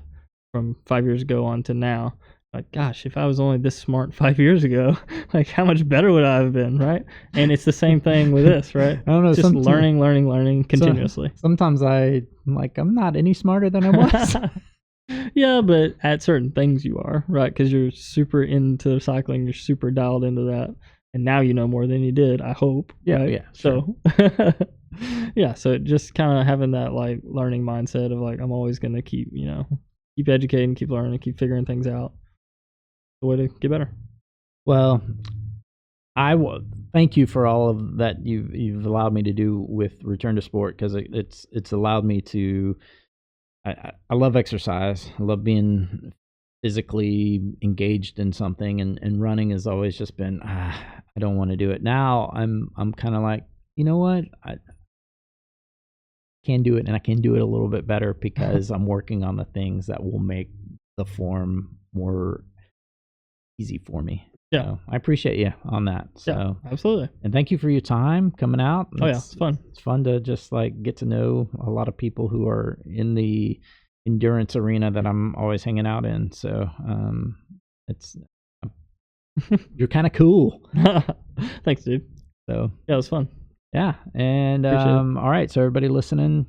Speaker 2: from 5 years ago on to now. Like, gosh, if I was only this smart 5 years ago, like how much better would I have been, right? And it's the same thing with this, right?
Speaker 1: I don't know.
Speaker 2: Just learning continuously.
Speaker 1: Sometimes I'm not any smarter than I was.
Speaker 2: Yeah, but at certain things you are, right? Because you're super into cycling, you're super dialed into that. And now you know more than you did, I hope.
Speaker 1: Yeah,
Speaker 2: right?
Speaker 1: yeah. Sure.
Speaker 2: So, so just kind of having that like learning mindset of like, I'm always going to keep educating, keep learning, keep figuring things out. The way to get better. Well,
Speaker 1: thank you for all of that you've allowed me to do with Return to Sport, because it's allowed me to. I love exercise. I love being physically engaged in something, and running has always just been I don't want to do it. Now I'm kind of like, you know what, I can do it, and I can do it a little bit better because I'm working on the things that will make the form more easy for me.
Speaker 2: Yeah,
Speaker 1: so I appreciate you on that. So
Speaker 2: yeah, absolutely.
Speaker 1: And thank you for your time coming out.
Speaker 2: It's fun. It's
Speaker 1: fun to just like get to know a lot of people who are in the endurance arena that I'm always hanging out in. So it's you're kind of cool.
Speaker 2: Thanks, dude.
Speaker 1: So
Speaker 2: yeah, it was fun.
Speaker 1: Yeah, and all right, so everybody listening,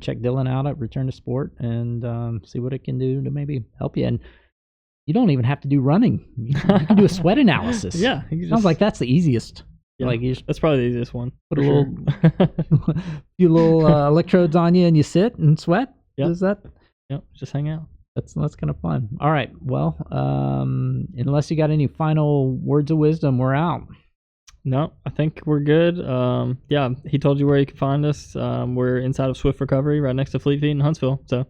Speaker 1: check Dylan out at Return to Sport and see what it can do to maybe help you. And you don't even have to do running. You can do a sweat analysis.
Speaker 2: Yeah,
Speaker 1: sounds like that's the easiest.
Speaker 2: Yeah,
Speaker 1: like
Speaker 2: that's probably the easiest one.
Speaker 1: Put a few little electrodes on you, and you sit and sweat.
Speaker 2: Yeah,
Speaker 1: is that?
Speaker 2: Yep, just hang out.
Speaker 1: That's kind of fun. All right, well, unless you got any final words of wisdom, we're out.
Speaker 2: No, I think we're good. Yeah, he told you where you can find us. We're inside of Swift Recovery, right next to Fleet Feet in Huntsville. So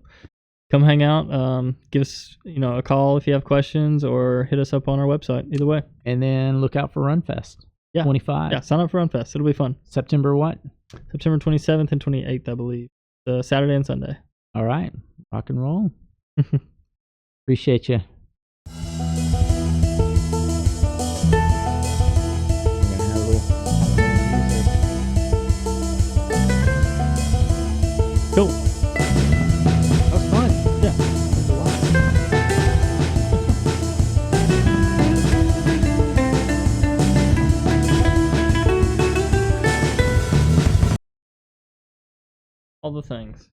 Speaker 2: come hang out. Give us, a call if you have questions, or hit us up on our website. Either way.
Speaker 1: And then look out for RunFest.
Speaker 2: Yeah,
Speaker 1: 25.
Speaker 2: Yeah, sign up for RunFest. It'll be fun.
Speaker 1: September what?
Speaker 2: September 27th and 28th, I believe. Saturday and Sunday.
Speaker 1: All right, rock and roll. Appreciate you.
Speaker 2: Cool.
Speaker 1: That was fun.
Speaker 2: Yeah.
Speaker 1: That's a lot.
Speaker 2: All the things.